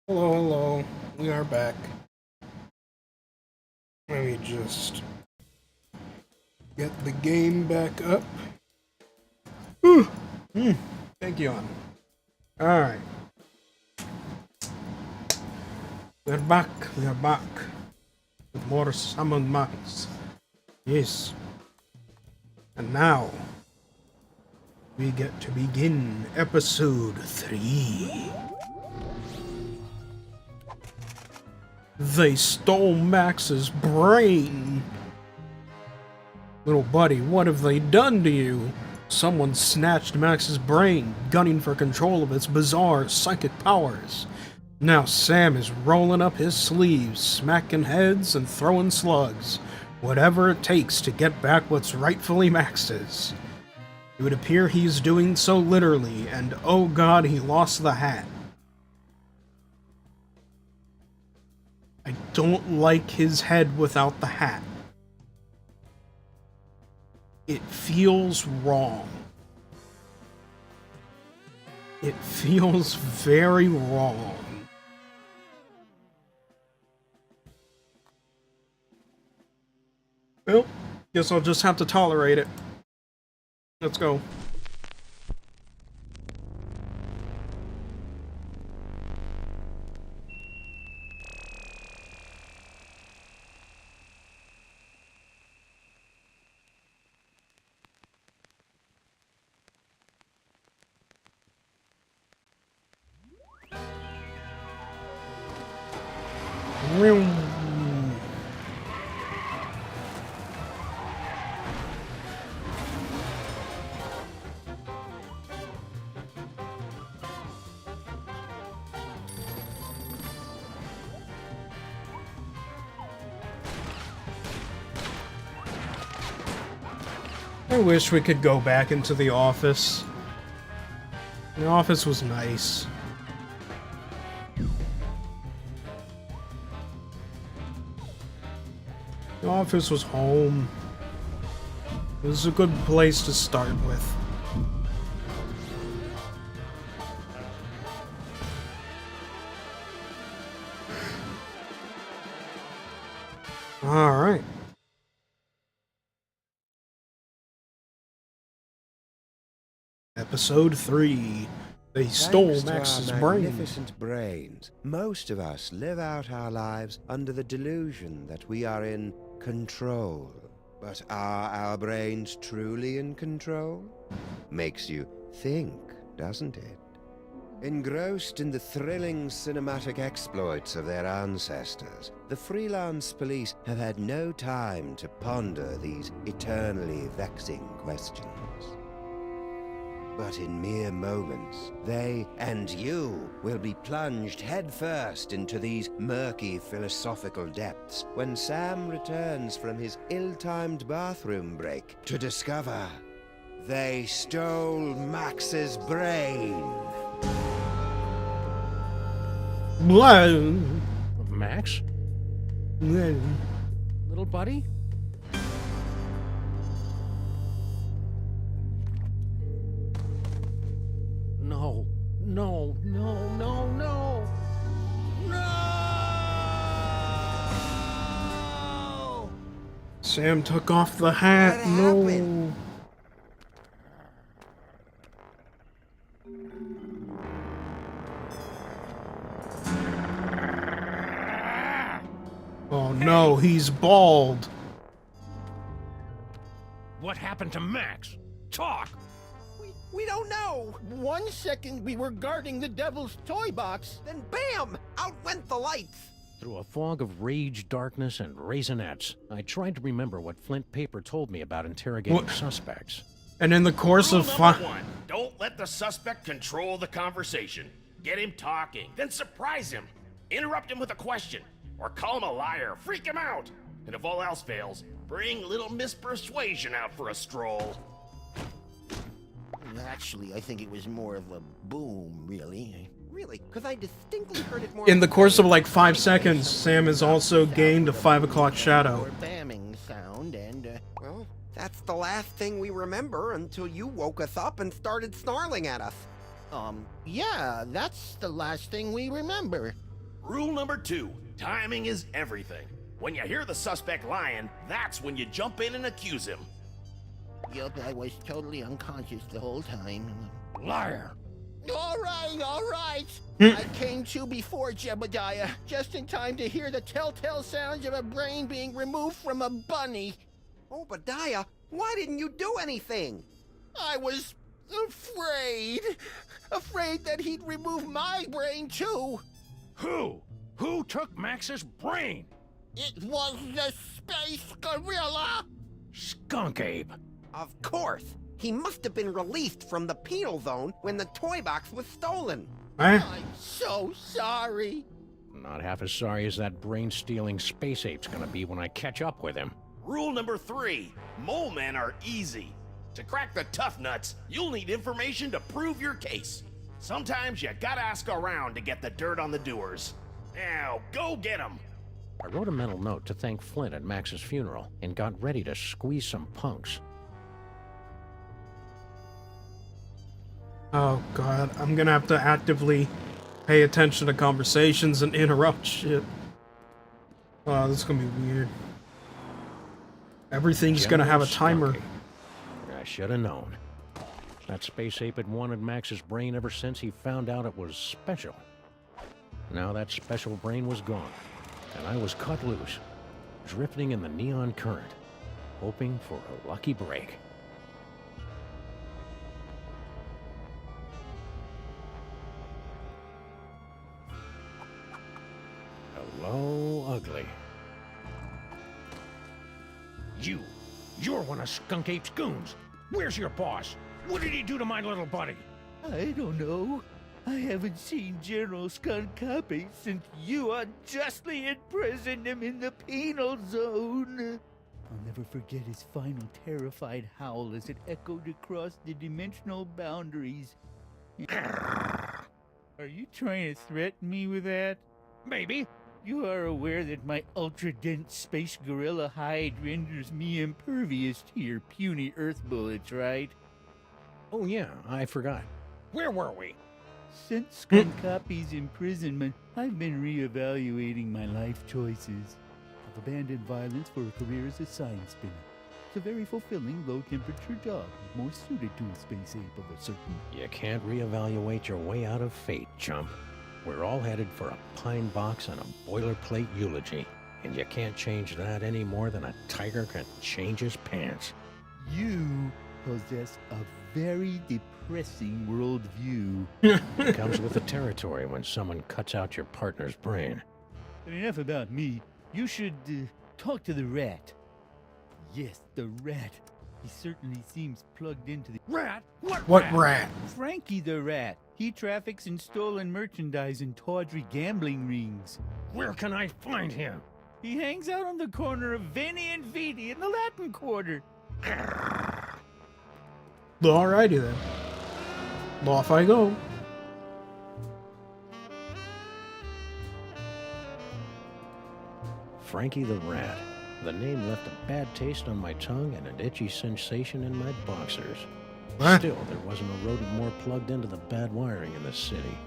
Hello, hello. We are back. Let me just get the game back up. Whew. Thank you, on. Alright. We're back. We are back. With more Summon Max. Yes. And now we get to begin episode 3. They stole Max's brain. Little buddy, what have they done to you? Someone snatched Max's brain, gunning for control of its bizarre psychic powers. Now Sam is rolling up his sleeves, smacking heads and throwing slugs. Whatever it takes to get back what's rightfully Max's. It would appear he's doing so literally, and oh god, he lost the hat. I don't like his head without the hat. It feels wrong. It feels very wrong. Well, guess I'll just have to tolerate it. Let's go. I wish we could go back into the office. The office was nice. The office was home. It was a good place to start with. All right. Episode 3. They stole Thanks to Max's our brain. magnificent brains, most of us live out our lives under the delusion that we are in control. But are our brains truly in control? Makes you think, doesn't it? Engrossed in the thrilling cinematic exploits of their ancestors, the freelance police have had no time to ponder these eternally vexing questions. But in mere moments, they and you will be plunged headfirst into these murky philosophical depths when Sam returns from his ill-timed bathroom break to discover they stole Max's brain. Max? Little buddy? No, no, no, no, no. Sam took off the hat. What No. happened? Oh no, he's bald. What happened to Max? Talk! We don't know. 1 second we were guarding the devil's toy box. Then bam! Out went the lights. Through a fog of rage, darkness, and raisinets, I tried to remember what Flint Paper told me about interrogating suspects. And in the course Rule of number 1, don't let the suspect control the conversation. Get him talking, then surprise him. Interrupt him with a question, or call him a liar, freak him out. And if all else fails, bring little Miss Persuasion out for a stroll. Actually, I think it was more of a boom, really. Really? Because I distinctly heard it more. in the course of like 5 seconds, Sam has also gained a 5 o'clock shadow. Bamming sound and, Well, that's the last thing we remember until you woke us up and started snarling at us. yeah, that's the last thing we remember. Rule number 2, timing is everything. When you hear the suspect lying, that's when you jump in and accuse him. Yup, I was totally unconscious the whole time. Liar! All right. Hmm. I came to before Jebediah, just in time to hear the telltale sounds of a brain being removed from a bunny. Obadiah, why didn't you do anything? I was afraid that he'd remove my brain too. Who? Who took Max's brain? It was the space gorilla. Skunk Ape. Of course. He must have been released from the penal zone when the toy box was stolen. Eh? I'm so sorry. Not half as sorry as that brain-stealing space ape's gonna be when I catch up with him. Rule number 3, mole men are easy. To crack the tough nuts, you'll need information to prove your case. Sometimes you gotta ask around to get the dirt on the doers. Now, go get 'em. I wrote a mental note to thank Flint at Max's funeral and got ready to squeeze some punks. Oh god, I'm gonna have to actively pay attention to conversations and interrupt shit. Oh, this is gonna be weird. Everything's gonna have a timer. I should have known. That space ape had wanted Max's brain ever since he found out it was special. Now that special brain was gone, and I was cut loose, drifting in the neon current, hoping for a lucky break. Hello, ugly. You're one of Skunk Ape's goons. Where's your boss? What did he do to my little buddy? I don't know. I haven't seen General Skunk Copy since you unjustly imprisoned him in the penal zone. I'll never forget his final terrified howl as it echoed across the dimensional boundaries. Are you trying to threaten me with that? Maybe. You are aware that my ultra-dense space gorilla hide renders me impervious to your puny Earth bullets, right? Oh yeah, I forgot. Where were we? Since Skunk Copy's imprisonment, I've been re-evaluating my life choices. I've abandoned violence for a career as a science spinner. It's a very fulfilling, low-temperature job, more suited to a space ape of a certain... You can't reevaluate your way out of fate, chump. We're all headed for a pine box and a boilerplate eulogy, and you can't change that any more than a tiger can change his pants. You possess a very depressing worldview. It comes with the territory when someone cuts out your partner's brain. But enough about me. You should talk to the rat. Yes, the rat. He certainly seems plugged into the... Rat? What rat? Frankie the rat. He traffics in stolen merchandise and tawdry gambling rings. Where can I find him? He hangs out on the corner of Veni and Vidi in the Latin Quarter. Alrighty then. Off I go. Frankie the Rat. The name left a bad taste on my tongue and an itchy sensation in my boxers. What? Still, there wasn't a rodent more plugged into the bad wiring in this city.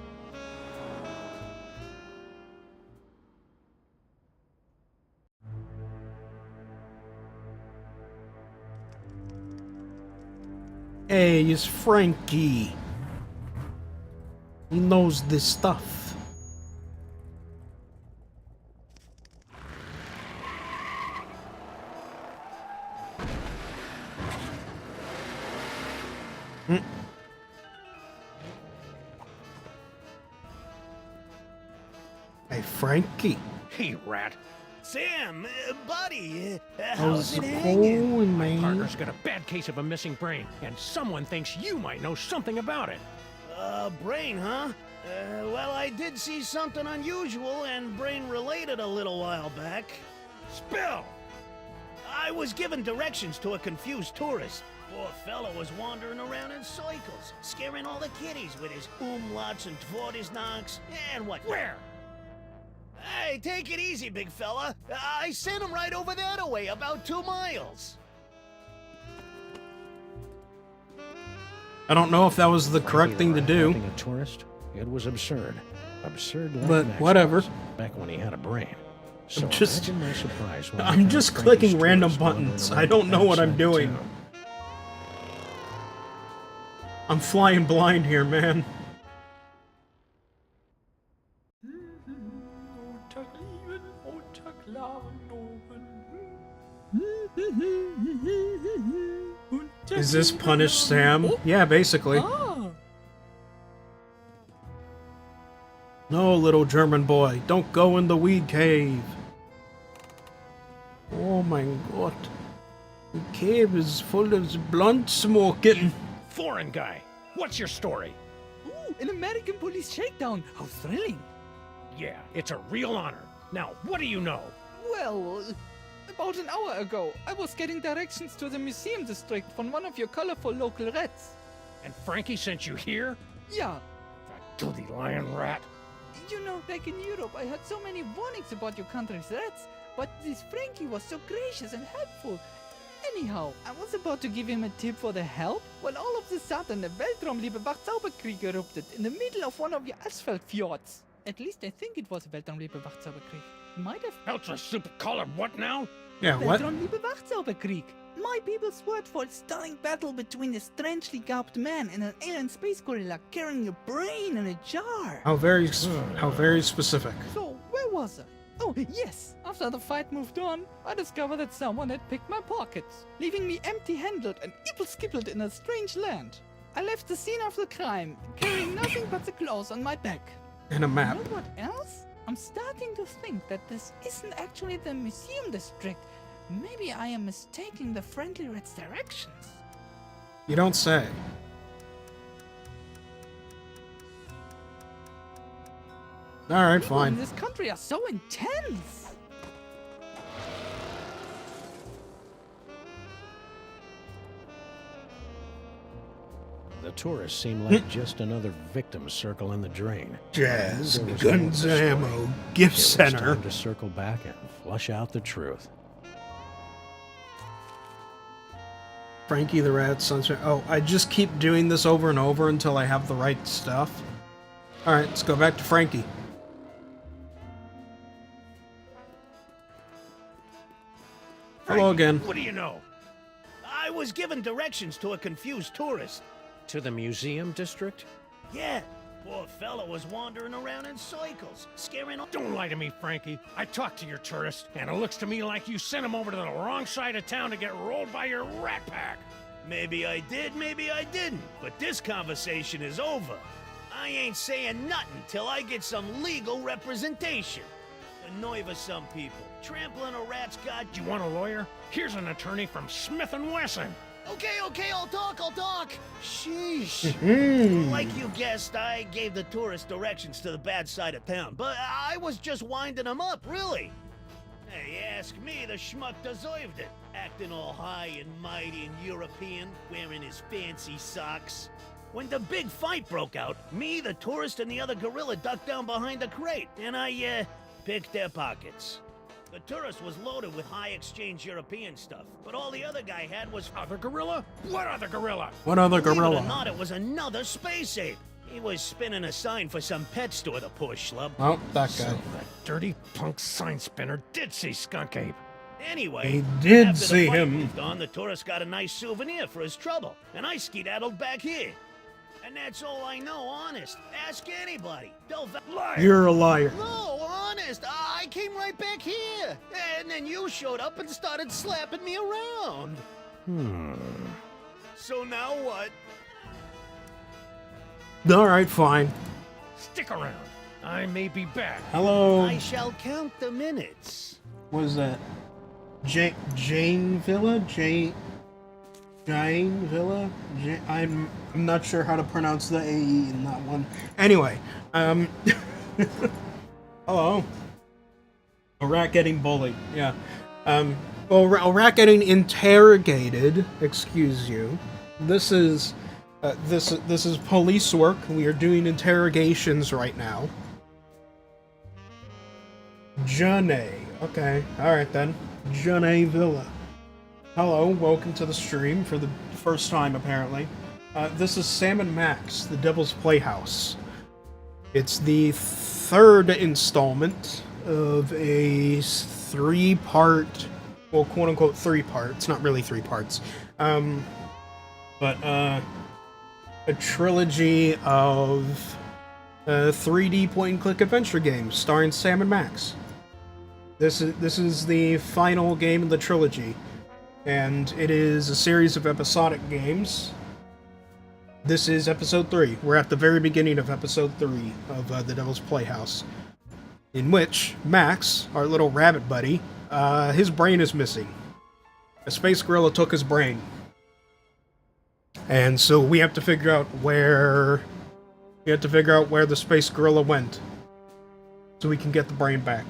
Hey, it's Frankie. He knows this stuff. Hey, Frankie. Hey, rat. Sam, buddy, How's how's it it hanging? going, man? Partner's got a bad case of a missing brain, and someone thinks you might know something about it. Brain, huh? Well, I did see something unusual and brain-related a little while back. Spill! I was given directions to a confused tourist. Poor fella was wandering around in circles, scaring all the kiddies with his umlauts and tvortisnaks and what. Where? Hey, take it easy, big fella. I sent him right over that away, about 2 miles. I don't know if that was the correct thing to do. Being a tourist, it was absurd. Absurd like But Max whatever. was, back when he had a brain. So just- imagine my surprise when I I'm found just Frankie's clicking random tourist wandering buttons. around I don't know what I'm outside doing. town. I'm flying blind here, man. Is this Punish Sam? Yeah, basically. No, little German boy, don't go in the weed cave. Oh my god. The cave is full of blunt smoking. Foreign guy, what's your story? Ooh, an American police shakedown. How thrilling. Yeah, it's a real honor. Now, what do you know? Well, about an hour ago, I was getting directions to the museum district from one of your colorful local rats. And Frankie sent you here? Yeah. That dirty lion rat. You know, back in Europe, I had so many warnings about your country's rats, but this Frankie was so gracious and helpful. Anyhow, I was about to give him a tip for the help when all of a sudden the Weltraumliebe Wachzauberkrieg erupted in the middle of one of your asphalt fjords. At least I think it was a Weltraumliebe Wachzauberkrieg. Might have. Ultra super colored what now? Yeah, what? Weltraumliebe Wachzauberkrieg. My people's word for a stunning battle between a strangely garbed man and an alien space gorilla carrying a brain in a jar. How very specific. So, where was I? Oh, yes! After the fight moved on, I discovered that someone had picked my pockets, leaving me empty-handed and ibble-skibbled in a strange land. I left the scene of the crime, carrying nothing but the clothes on my back. And a map. You know what else? I'm starting to think that this isn't actually the museum district. Maybe I am mistaking the Friendly Rat's directions. You don't say. Alright, People in fine. this country are so intense. The tourists seem like just another victim circle in the drain. Jazz, There was guns, more to the ammo, story. gift It was center. time to circle back and flush out the truth. Frankie the Rat, Sunshine. Oh, I just keep doing this over and over until I have the right stuff. Alright, let's go back to Frankie. Hello again. What do you know? I was given directions to a confused tourist. To the museum district? Yeah, poor fella was wandering around in circles, scaring all... Don't lie to me, Frankie. I talked to your tourist, and it looks to me like you sent him over to the wrong side of town to get rolled by your rat pack. Maybe I did, maybe I didn't, but this conversation is over. I ain't saying nothing till I get some legal representation. The nerve of some people, trampling a rat's god... Do you want a lawyer? Here's an attorney from Smith & Wesson. Okay, I'll talk. Sheesh. Mhm. Like you guessed, I gave the tourist directions to the bad side of town, but I was just winding him up, really. Hey, ask me, the schmuck deserved it. Acting all high and mighty and European, wearing his fancy socks. When the big fight broke out, me, the tourist, and the other gorilla ducked down behind a crate, and I, picked their pockets. The tourist was loaded with high exchange European stuff, but all the other guy had was... Other gorilla? What other gorilla? What other Believe it or gorilla? not, it was another space ape. He was spinning a sign for some pet store, the poor schlub. Oh, that So guy. that dirty punk sign spinner did see Skunk Ape. Anyway, He did after the see fight him. moved on, the tourist got a nice souvenir for his trouble, and I skedaddled back here. And that's all I know, honest. Ask anybody. They'll liar. You're a liar. No, honest. I came right back here. And then you showed up and started slapping me around. So now what? All right, fine. Stick around. I may be back. Hello. I shall count the minutes. What is that? Jane Villa? Jane Villa? I'm not sure how to pronounce the AE in that one. Anyway, hello. A rat getting bullied. Yeah. Well, a rat getting interrogated. Excuse you. This is this is police work. We are doing interrogations right now. Janae. Okay. All right then. Janae Villa. Hello. Welcome to the stream for the first time apparently. This is Sam and Max, the Devil's Playhouse. It's the third installment of a three-part, well, quote-unquote three-part. It's not really three parts. But a trilogy of 3D point-and-click adventure games starring Sam and Max. This is the final game in the trilogy, and it is a series of episodic games. This is episode 3. We're at the very beginning of episode 3 of The Devil's Playhouse, in which Max, our little rabbit buddy, his brain is missing. A space gorilla took his brain. And so we have to figure out where the space gorilla went, so we can get the brain back.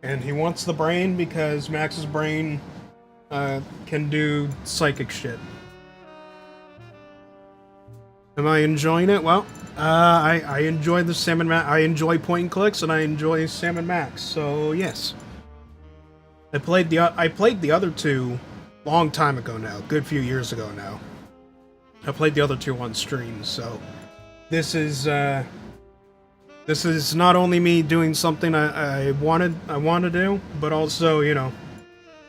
And he wants the brain because Max's brain can do psychic shit. Am I enjoying it? Well, I enjoy the Sam and Max. I enjoy point and clicks, and I enjoy Sam and Max. So yes, I played the other two long time ago now, good few years ago now. I played the other two on stream, so this is not only me doing something I want to do, but also, you know,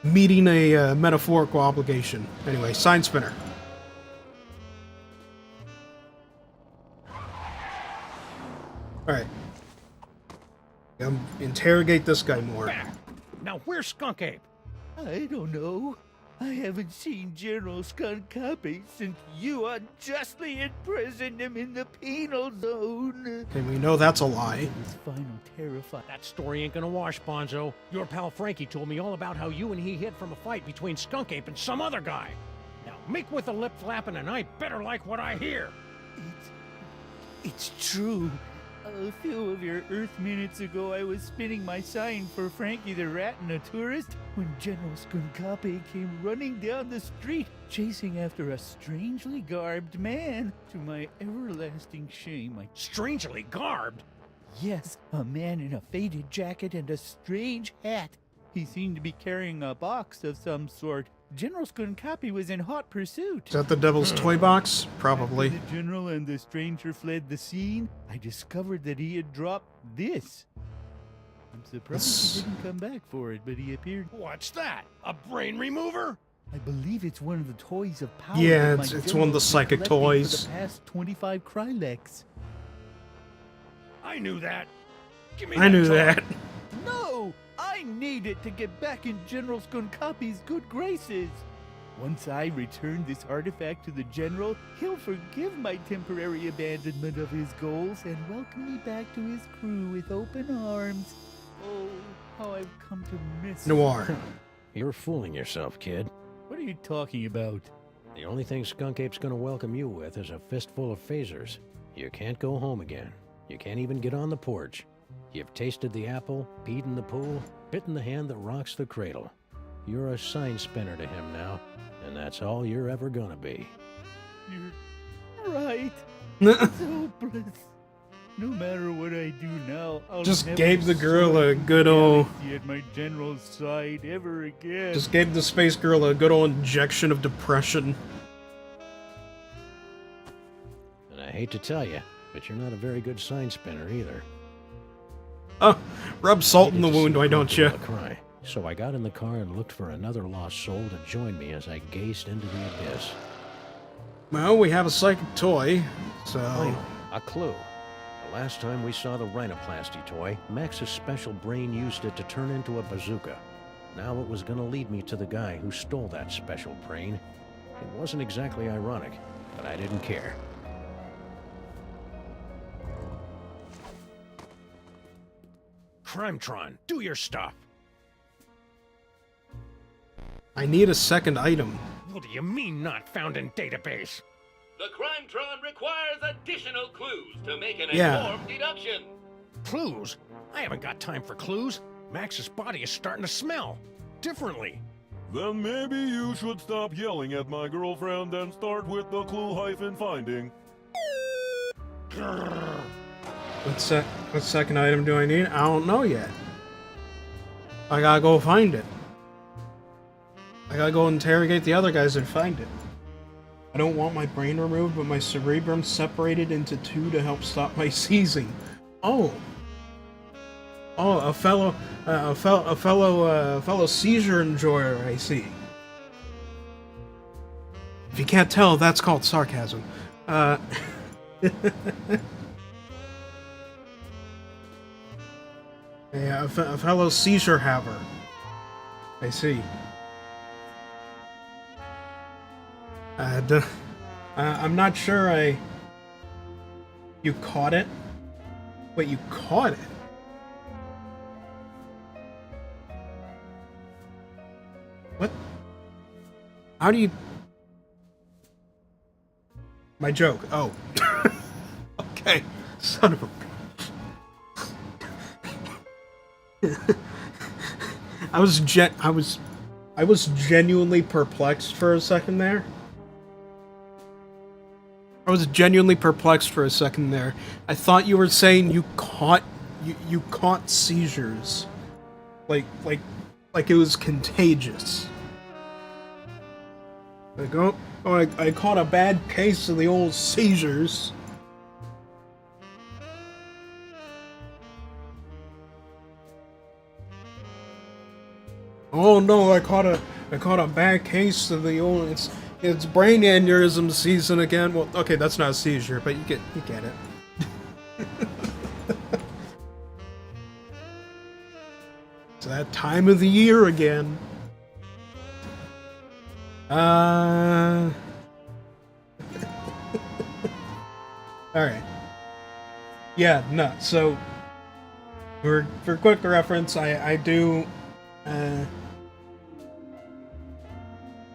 meeting a metaphorical obligation. Anyway, sign spinner. Alright. Interrogate this guy more. Now, where's Skunk Ape? I don't know. I haven't seen General Skunk Copy since you unjustly imprisoned him in the penal zone. And we know that's a lie. His final terrifying. That story ain't gonna wash, Bonzo. Your pal Frankie told me all about how you and he hid from a fight between Skunk Ape and some other guy. Now, make with the lip flapping, and I better like what I hear. It's true. A few of your Earth minutes ago, I was spinning my sign for Frankie the Rat and a tourist when General Skunkape came running down the street, chasing after a strangely garbed man. To my everlasting shame, I... Strangely garbed? Yes, a man in a faded jacket and a strange hat. He seemed to be carrying a box of some sort. General Skunkape was in hot pursuit. Is that the Devil's Toy Box? Probably. After the general and the stranger fled the scene, I discovered that he had dropped this. I'm surprised he didn't come back for it, but he appeared. What's that? A brain remover? I believe it's one of the toys of power. Yeah, that my it's one of the general psychic has been collecting toys. For the past 25 Krylex. I knew that. Give me I knew toy. that. No! I need it to get back in General Skunkape's good graces. Once I return this artifact to the General, he'll forgive my temporary abandonment of his goals and welcome me back to his crew with open arms. Oh, how I've come to miss Noir. You're fooling yourself, kid. What are you talking about? The only thing Skunk Ape's gonna welcome you with is a fistful of phasers. You can't go home again. You can't even get on the porch. You've tasted the apple, peed in the pool, bitten the hand that rocks the cradle. You're a sign spinner to him now, and that's all you're ever gonna be. You're right. It's hopeless. No matter what I do now, I'll Just never gave the girl soar a to good ol'... galaxy at my general's side ever again. Just gave the space girl a good old injection of depression. And I hate to tell you, but you're not a very good sign spinner either. Oh, rub salt in the Needed to wound, see why don't you? Dracula cry. So I got in the car and looked for another lost soul to join me as I gazed into the abyss. Well, we have a psychic toy, so... Finally, a clue. The last time we saw the rhinoplasty toy, Max's special brain used it to turn into a bazooka. Now it was gonna lead me to the guy who stole that special brain. It wasn't exactly ironic, but I didn't care. Crimetron, do your stuff! I need a second item. What do you mean not found in database? The Crimetron requires additional clues to make an Yeah. informed deduction. Clues? I haven't got time for clues. Max's body is starting to smell differently. Then maybe you should stop yelling at my girlfriend and start with the clue-finding. What second item do I need? I don't know yet. I gotta go find it. I gotta go interrogate the other guys and find it. I don't want my brain removed, but my cerebrum separated into two to help stop my seizing. Oh. Oh, a fellow seizure enjoyer, I see. If you can't tell, that's called sarcasm. Yeah, a fellow seizure haver. I see. I'm not sure You caught it? Wait, you caught it? What? How do you... My joke. Oh. Okay. Son of a... I was genuinely perplexed for a second there. I thought you were saying you caught seizures. Like it was contagious. Like, I caught a bad case of the old seizures. Oh no, I caught a bad case of the old... It's brain aneurysm season again. Well, okay, that's not a seizure, but you get it. It's that time of the year again. Alright. Yeah, no, so for quick reference, I do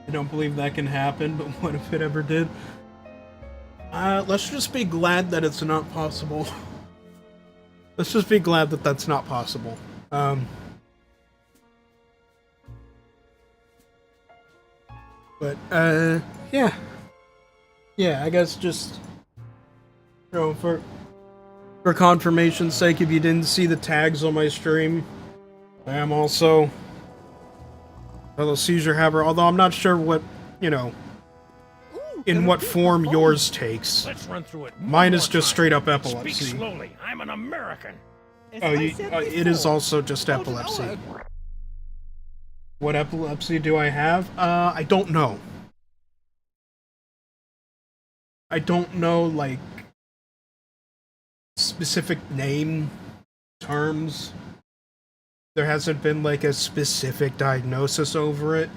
I don't believe that can happen, but what if it ever did? Let's just be glad that it's not possible. Let's just be glad that that's not possible. But, yeah. Yeah, I guess just, you know, for confirmation's sake, if you didn't see the tags on my stream, I am also fellow seizure haver, although I'm not sure what, you know, in what form yours takes. Let's run through it. Mine is just straight up epilepsy. Speak slowly. I'm an American. Oh, it is also just epilepsy. What epilepsy do I have? I don't know. I don't know, like, specific name terms. There hasn't been, like, a specific diagnosis over it.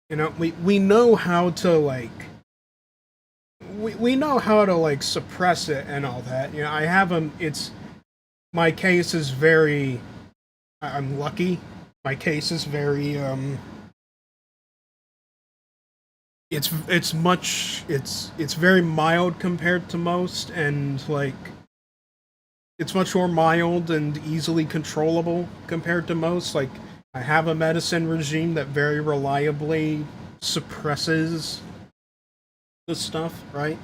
You know, we know how to, like... We know how to, like, suppress it and all that. You know, I have my case is very... I'm lucky. My case is very, It's very mild compared to most, and, like... It's much more mild and easily controllable compared to most. Like, I have a medicine regime that very reliably suppresses the stuff, right?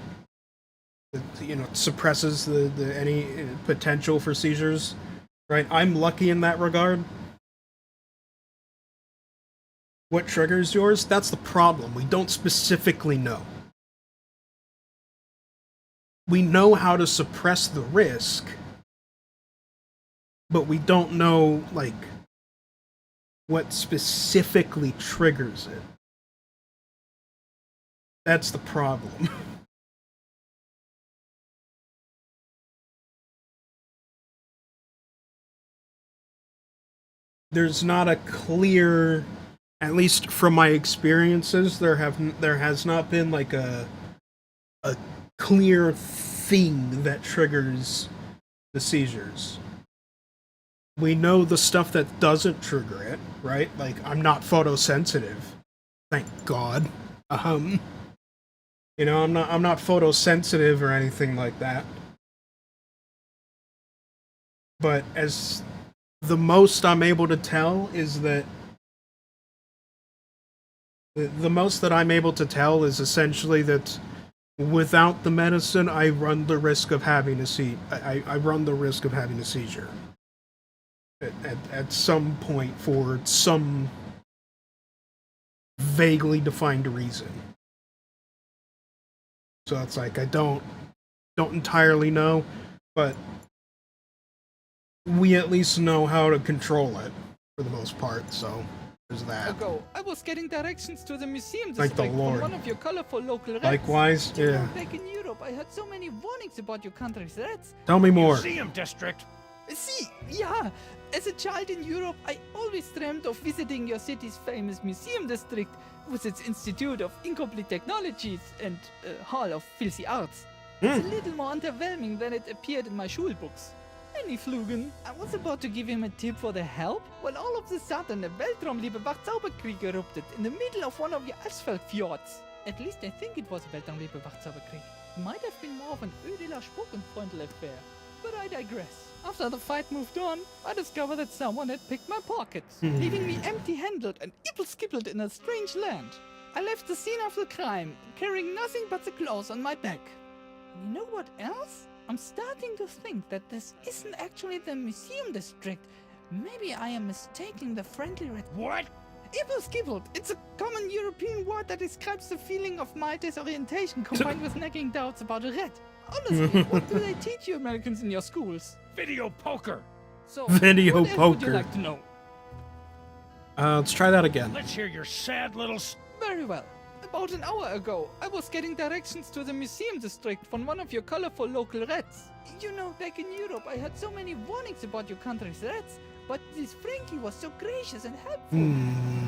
You know, suppresses the any potential for seizures, right? I'm lucky in that regard. What triggers yours? That's the problem. We don't specifically know. we know how to suppress the risk, but we don't know, like, what specifically triggers it. That's the problem. There's not a clear, at least from my experiences, there has not been like a clear thing that triggers the seizures. We know the stuff that doesn't trigger it, right? Like, I'm not photosensitive, thank God. You know, I'm not photosensitive or anything like that. But as the most I'm able to tell is that the most that I'm able to tell is essentially that without the medicine, I run the risk of having I run the risk of having a seizure at some point for some vaguely defined reason. So it's like I don't entirely know, but we at least know how to control it for the most part, so there's that. Ago, I was getting directions to the museum Like the district Lord. from one of your colorful local rats. Likewise, You know, yeah. back in Europe, I heard so many warnings about your country's rats. Tell me more. Museum district. See, yeah. As a child in Europe, I always dreamt of visiting your city's famous museum district with its Institute of Incomplete Technologies and Hall of Filthy Arts. It's a little more underwhelming than it appeared in my schulbooks. Flogen. I was about to give him a tip for the help when all of a sudden a Weltraumliebe Wachzauberkrieg erupted in the middle of one of your asphalt fjords. At least I think it was a Weltraumliebe Wachzauberkrieg. It might have been more of an Ödeler Spokenfreundl affair. But I digress. After the fight moved on, I discovered that someone had picked my pockets, leaving me empty-handed and ibble-skibbled in a strange land. I left the scene of the crime, carrying nothing but the clothes on my back. And you know what else? I'm starting to think that this isn't actually the museum district. Maybe I am mistaking the friendly rat. What? Ibble-skibbled. It's a common European word that describes the feeling of my disorientation combined with nagging doubts about a rat. Honestly, what do they teach you Americans in your schools? Video poker. So, Video what else would you poker. like to know? Let's try that again. Let's hear your sad little. Very well. About an hour ago, I was getting directions to the museum district from one of your colorful local rats. You know, back in Europe, I heard so many warnings about your country's rats, but this Frankie was so gracious and helpful.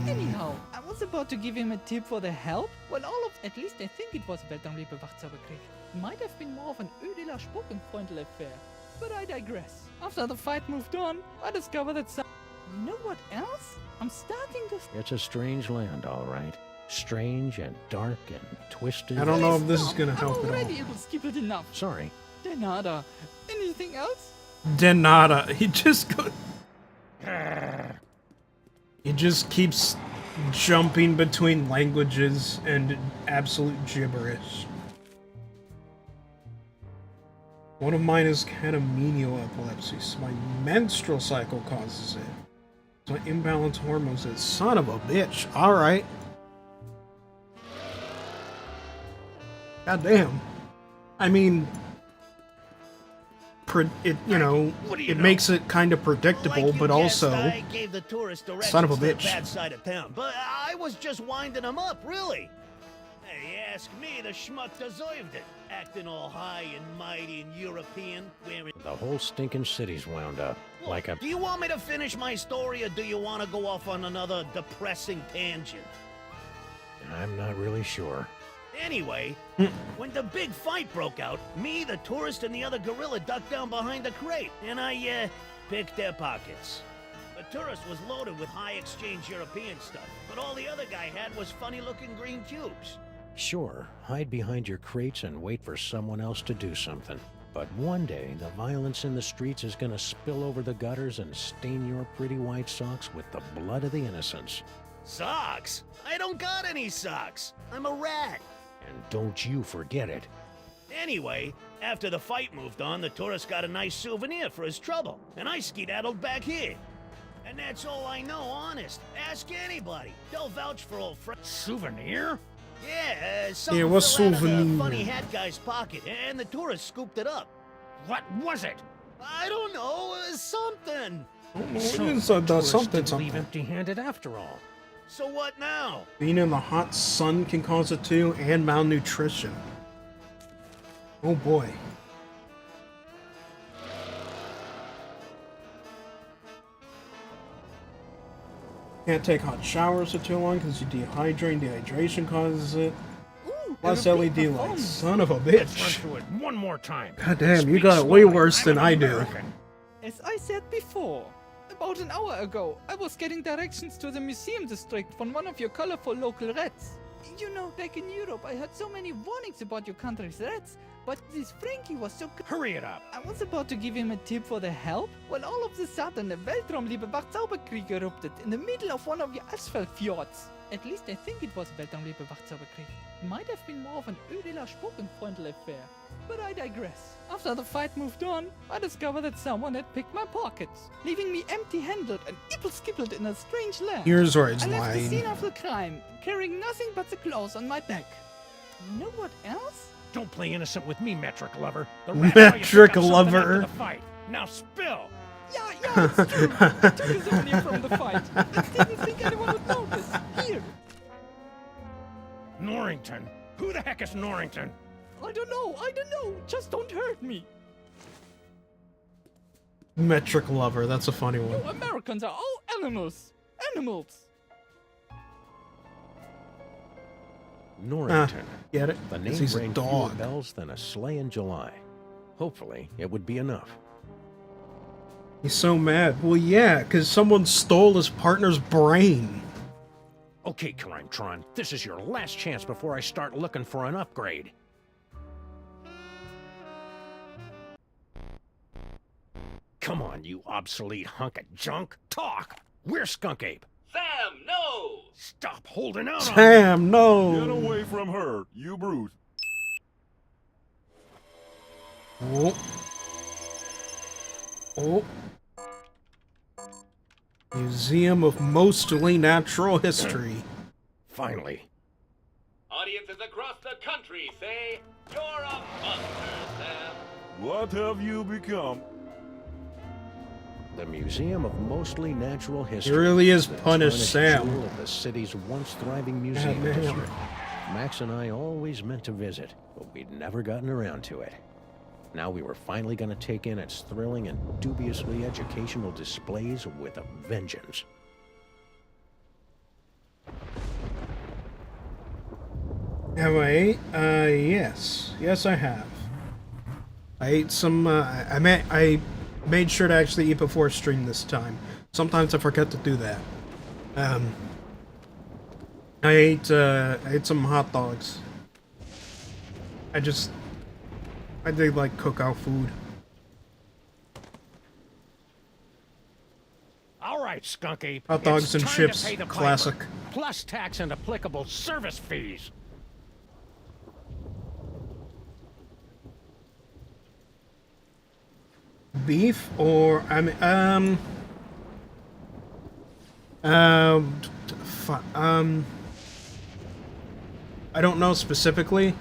Anyhow, I was about to give him a tip for the help when at least I think it was a Weltraumliebe Wachzauberkrieg. It might have been more of an Ödeler Spokenfreundl affair. But I digress. After the fight moved on, I discovered that You know what else? I'm starting to... It's a strange land, all right. Strange and dark and twisted. I don't know if this is gonna I'm help at all. already able to skip it enough. Sorry. De nada. Anything else? Denada. He just go. He just keeps jumping between languages and absolute gibberish. One of mine is catamenial epilepsy, so my menstrual cycle causes it. So my imbalanced hormones is son of a bitch. Alright. God damn. I mean, it makes it kind of predictable, Like you but guessed, also I gave the tourist directions son of a to the bitch. bad side of town, but I was just winding them up, really. Hey, you ask me, the schmuck deserved it. Acting all high and mighty and European, wearing... The whole stinking city's wound up. Like a. Do you want me to finish my story, or do you want to go off on another depressing tangent? I'm not really sure. Anyway, when the big fight broke out, me, the tourist, and the other gorilla ducked down behind the crate, and I, picked their pockets. The tourist was loaded with high-exchange European stuff, but all the other guy had was funny-looking green cubes. Sure, hide behind your crates and wait for someone else to do something. But one day, the violence in the streets is gonna spill over the gutters and stain your pretty white socks with the blood of the innocents. Socks? I don't got any socks. I'm a rat. And don't you forget it. Anyway, after the fight moved on, the tourist got a nice souvenir for his trouble, and I skedaddled back here. And that's all I know, honest. Ask anybody. They'll vouch for old friends. Souvenir? Yeah, something Yeah, what fell out of the souvenir? funny hat guy's pocket, and the tourist scooped it up. What was it? I don't know, something. Something. Leave empty-handed after all. So what now? Being in the hot sun can cause it too, and malnutrition. Oh boy. Can't take hot showers for too long because you dehydrate. Dehydration causes it. Plus LED lights. Son of a Let's run bitch. through it one more time. God damn, you Speak got it way slowly. worse I'm than an I do. American. As I said before, about an hour ago, I was getting directions to the museum district from one of your colorful local rats. You know, back in Europe, I heard so many warnings about your country's rats, but this Frankie was so good. Hurry it up. I was about to give him a tip for the help, when all of a sudden a Weltraumliebe Wachzauberkrieg erupted in the middle of one of your asphalt fjords. At least I think it was Weltraumliebe Wachzauberkrieg. Might have been more of an Ödeler Spokenfreundl affair. But I digress. After the fight moved on, I discovered that someone had picked my pockets, leaving me empty-handed and ipple-skippled in a strange land. Here's where it's I left the lying. scene of the crime, carrying nothing but the clothes on my back. You know what else? Don't play innocent with me, metric lover. The Metric rat saw you pick up something lover. after the fight. Now spill. Yeah, it's true. I took a souvenir from the fight. I didn't think anyone would notice. Here. Norrington. Who the heck is Norrington? I don't know. Just don't hurt me. Metric lover, that's a funny one. You Americans are all animals. Animals. Norrington. Get it? The 'Cause name he's a rang fewer dog. bells than a sleigh in July. Hopefully, it would be enough. He's so mad. Well, yeah, because someone stole his partner's brain. Okay, Crimetron, this is your last chance before I start looking for an upgrade. Come on, you obsolete hunk of junk. Talk! Where's Skunk Ape? Sam, no! Stop holding out on me! Sam, no! Get away from her, you brute. Oh. Oh. Museum of Mostly Natural History. Finally. Audiences across the country say, you're a monster, Sam. What have you become? The Museum of Mostly Natural History. really is the Punish tarnished Sam. jewel of the city's once thriving museum damn. district. Max and I always meant to visit, but we'd never gotten around to it. Now we were finally going to take in its thrilling and dubiously educational displays with a vengeance. Have I ate? Yes. Yes, I have. I ate some, I made sure to actually eat before stream this time. Sometimes I forget to do that. I ate some hot dogs. I did like cookout food. All right, Skunk Ape. Hot dogs it's and time chips, to pay the piper, classic. plus tax and applicable service fees. Beef or I don't know specifically,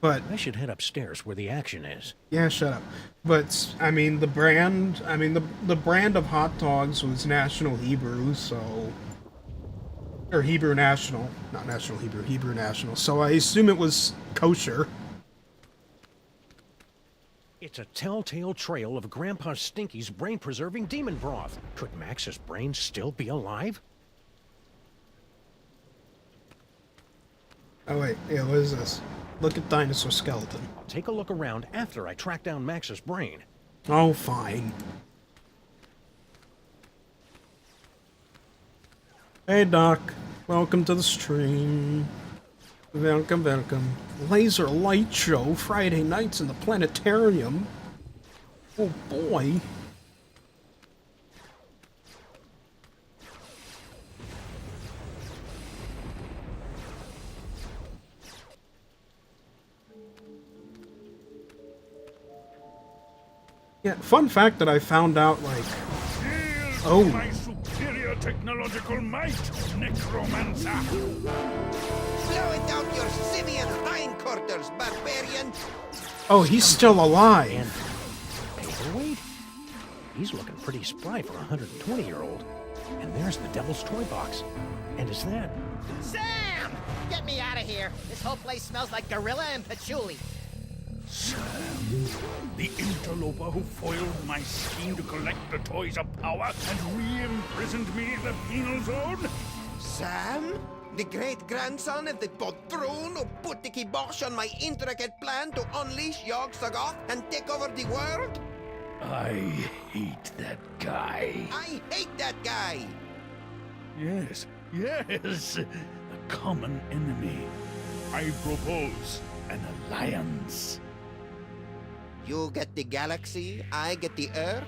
but I should head upstairs where the action is. yeah, shut up. But I mean, the brand of hot dogs was National Hebrew, so or Hebrew National, not National Hebrew, Hebrew National. So I assume it was kosher. It's a telltale trail of Grandpa Stinky's brain-preserving demon broth. Could Max's brain still be alive? Oh wait, yeah, what is this? Look at Dinosaur Skeleton. I'll take a look around after I track down Max's brain. Oh, fine. Hey, Doc. Welcome to the stream. Welcome, welcome. Laser Light Show, Friday nights in the planetarium. Oh, boy. Yeah, fun fact that I found out, like... Oh. My superior technological might, necromancer! Blow it out your simian hindquarters, barbarian! Oh, he's still alive. Paperweight? He's looking pretty spry for a 120-year-old. And there's the Devil's Toy Box. And is that... Sam! Get me out of here. This whole place smells like gorilla and patchouli. Sam, the interloper who foiled my scheme to collect the Toys of Power and re-imprisoned me in the penal zone? Sam? The great-grandson of the Bodrone who put the kibosh on my intricate plan to unleash Yog-Sothoth and take over the world? I hate that guy. I hate that guy! Yes, a common enemy. I propose an alliance. You get the galaxy, I get the Earth?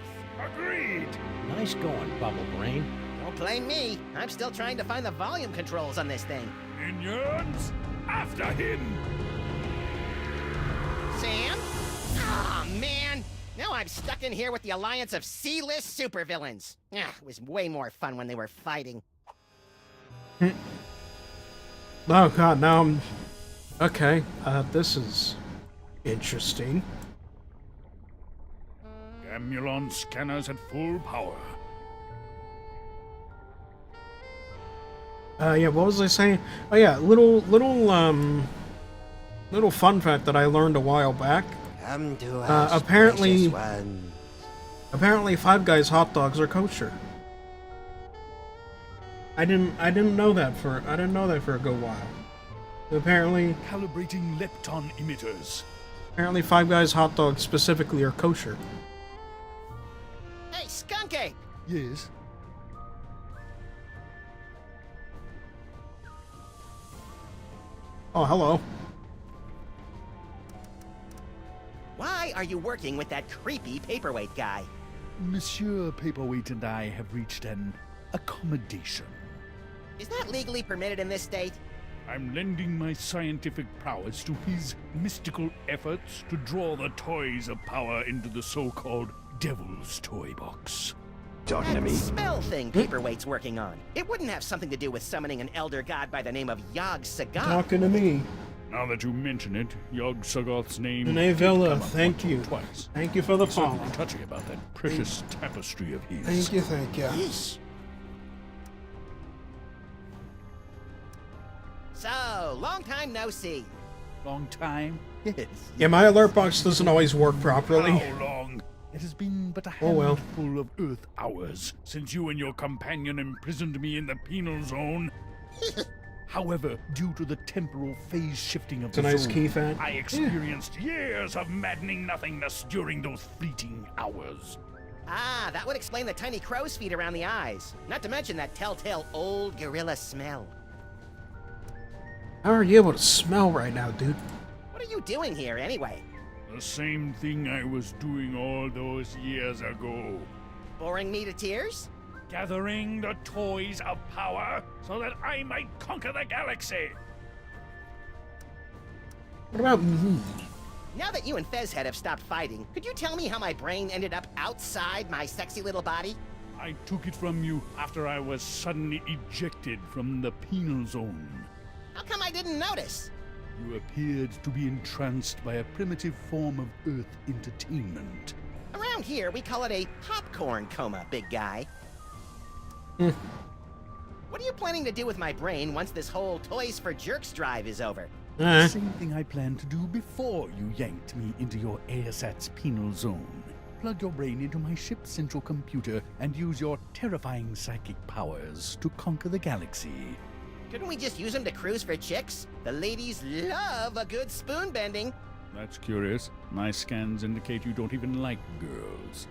Agreed! Nice going, Bubble Brain. Don't blame me. I'm still trying to find the volume controls on this thing. Minions, after him! Sam? Aw, man! Now I'm stuck in here with the alliance of C-list supervillains. It was way more fun when they were fighting. Oh god, now I'm... Okay, this is... interesting. Gamulon scanners at full power. Yeah, what was I saying? Oh yeah, little fun fact that I learned a while back. Come to us, apparently, precious ones. apparently Five Guys hot dogs are kosher. I didn't know that for a good while. Apparently, Calibrating lepton emitters. apparently Five Guys hot dogs specifically are kosher. Hey, Skunk Ape! Yes? Oh, hello. Why are you working with that creepy paperweight guy? Monsieur Paperweight and I have reached an accommodation. Is that legally permitted in this state? I'm lending my scientific prowess to his mystical efforts to draw the Toys of Power into the so-called Devil's Toy Box. That spell thing Paperweight's working on. It wouldn't have something to do with summoning an elder god by the name of Yog-Sothoth. Talking to me. Now that you mention it, Yog-Sothoth's name Renee did Villa, come up thank once or you. Twice. Thank you for the There's follow. something touching about that precious tapestry of his. Thank you, thank you. So, long time no see. Long time? Yes. Yeah, my alert box doesn't always work properly. How long? It has been but a Oh, well. handful of Earth hours since you and your companion imprisoned me in the penal zone. However, due to the temporal phase shifting of It's a the nice zone, key fan. I experienced years of maddening nothingness during those fleeting hours. Ah, that would explain the tiny crow's feet around the eyes. Not to mention that telltale old gorilla smell. How are you able to smell right now, dude? What are you doing here, anyway? The same thing I was doing all those years ago. Boring me to tears? Gathering the Toys of Power so that I might conquer the galaxy. What about me? Now that you and Fezhead have stopped fighting, could you tell me how my brain ended up outside my sexy little body? I took it from you after I was suddenly ejected from the penal zone. How come I didn't notice? You appeared to be entranced by a primitive form of Earth entertainment. Around here, we call it a popcorn coma, big guy. What are you planning to do with my brain once this whole Toys for Jerks drive is over? The same thing I planned to do before you yanked me into your ASAT's penal zone. Plug your brain into my ship's central computer and use your terrifying psychic powers to conquer the galaxy. Couldn't we just use them to cruise for chicks? The ladies love a good spoon bending. That's curious. My scans indicate you don't even like girls.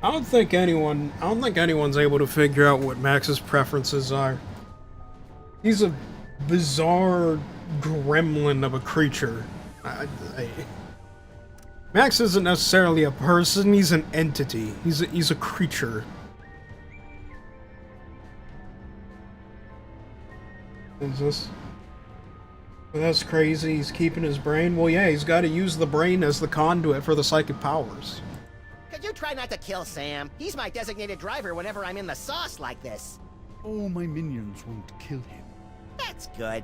I don't think anyone's able to figure out what Max's preferences are. He's a bizarre gremlin of a creature. Max isn't necessarily a person, he's an entity. He's a creature. Is this? That's crazy. He's keeping his brain. Well, yeah, he's got to use the brain as the conduit for the psychic powers. Could you try not to kill Sam? He's my designated driver whenever I'm in the sauce like this. Oh, my minions won't kill him. That's good.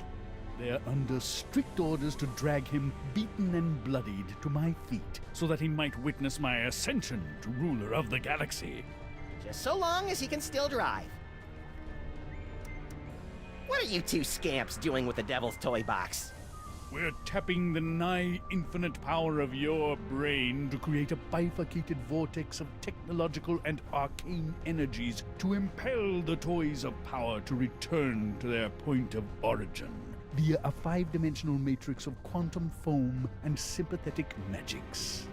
They're under strict orders to drag him beaten and bloodied to my feet, so that he might witness my ascension to ruler of the galaxy. Just so long as he can still drive. What are you two scamps doing with the Devil's Toy Box? We're tapping the nigh-infinite power of your brain to create a bifurcated vortex of technological and arcane energies to impel the toys of power to return to their point of origin via a 5-dimensional matrix of quantum foam and sympathetic magics.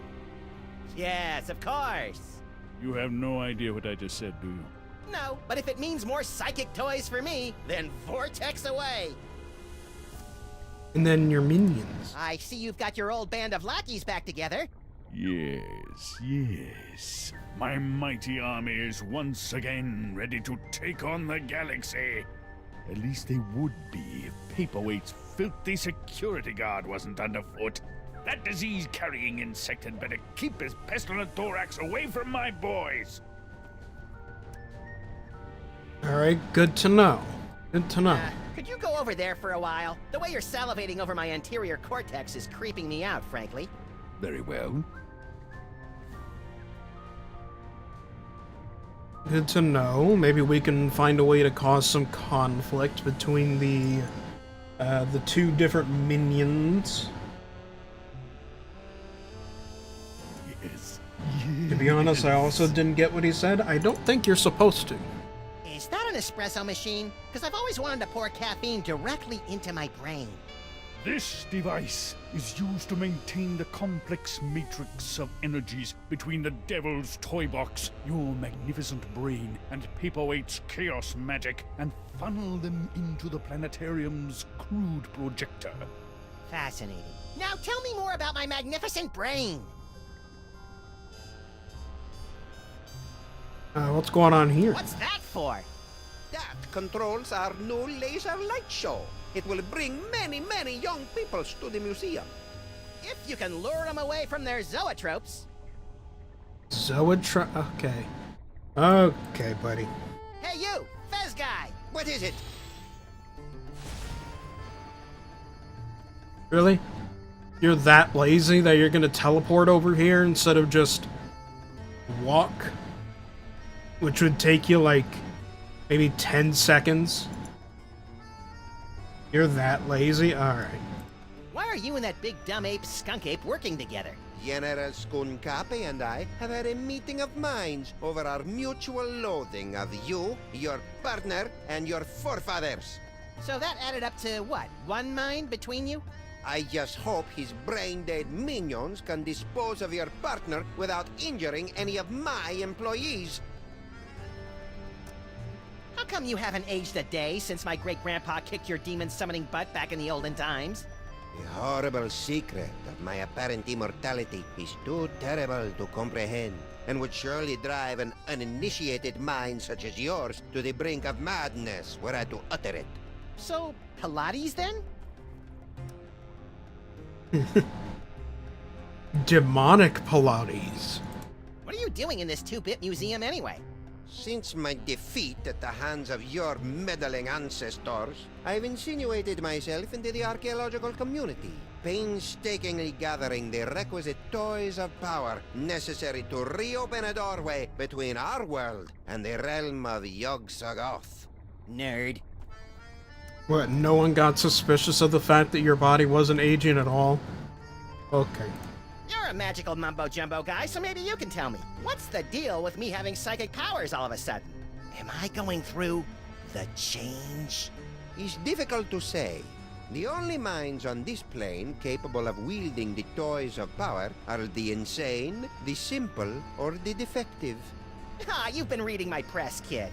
Yes, of course. You have no idea what I just said, do you? No, but if it means more psychic toys for me, then vortex away. And then your minions. I see you've got your old band of lackeys back together. Yes, yes. My mighty army is once again ready to take on the galaxy. At least they would be if Paperweight's filthy security guard wasn't underfoot. That disease-carrying insect had better keep his pestilent thorax away from my boys. Alright, good to know. Good to know. Could you go over there for a while? The way you're salivating over my anterior cortex is creeping me out, frankly. Very well. Good to know. Maybe we can find a way to cause some conflict between the two different minions. Yes. To be honest, I also didn't get what he said. I don't think you're supposed to. Is that an espresso machine? Because I've always wanted to pour caffeine directly into my brain. This device is used to maintain the complex matrix of energies between the Devil's Toy Box, your magnificent brain, and Paperweight's chaos magic, and funnel them into the planetarium's crude projector. Fascinating. Now tell me more about my magnificent brain. What's going on here? What's that for? That controls our new laser light show. It will bring many, many young peoples to the museum. If you can lure them away from their zoetropes. Okay. Okay, buddy. Hey you, Fez guy! What is it? Really? You're that lazy that you're gonna teleport over here instead of just walk? Which would take you like maybe 10 seconds? You're that lazy? Alright. Why are you and that big dumb ape skunk ape working together? General Skunkapi and I have had a meeting of minds over our mutual loathing of you, your partner, and your forefathers. So that added up to what? 1 mind between you? I just hope his brain-dead minions can dispose of your partner without injuring any of my employees. How come you haven't aged a day since my great-grandpa kicked your demon-summoning butt back in the olden times? The horrible secret of my apparent immortality is too terrible to comprehend, and would surely drive an uninitiated mind such as yours to the brink of madness were I to utter it. So, Pilates then? Demonic Pilates. What are you doing in this 2-bit museum anyway? Since my defeat at the hands of your meddling ancestors, I've insinuated myself into the archaeological community, painstakingly gathering the requisite toys of power necessary to reopen a doorway between our world and the realm of Yog-Sothoth. Nerd. What, no one got suspicious of the fact that your body wasn't aging at all? Okay. You're a magical mumbo-jumbo guy, so maybe you can tell me. What's the deal with me having psychic powers all of a sudden? Am I going through the change? It's difficult to say. The only minds on this plane capable of wielding the toys of power are the insane, the simple, or the defective. Ah, you've been reading my press, kid.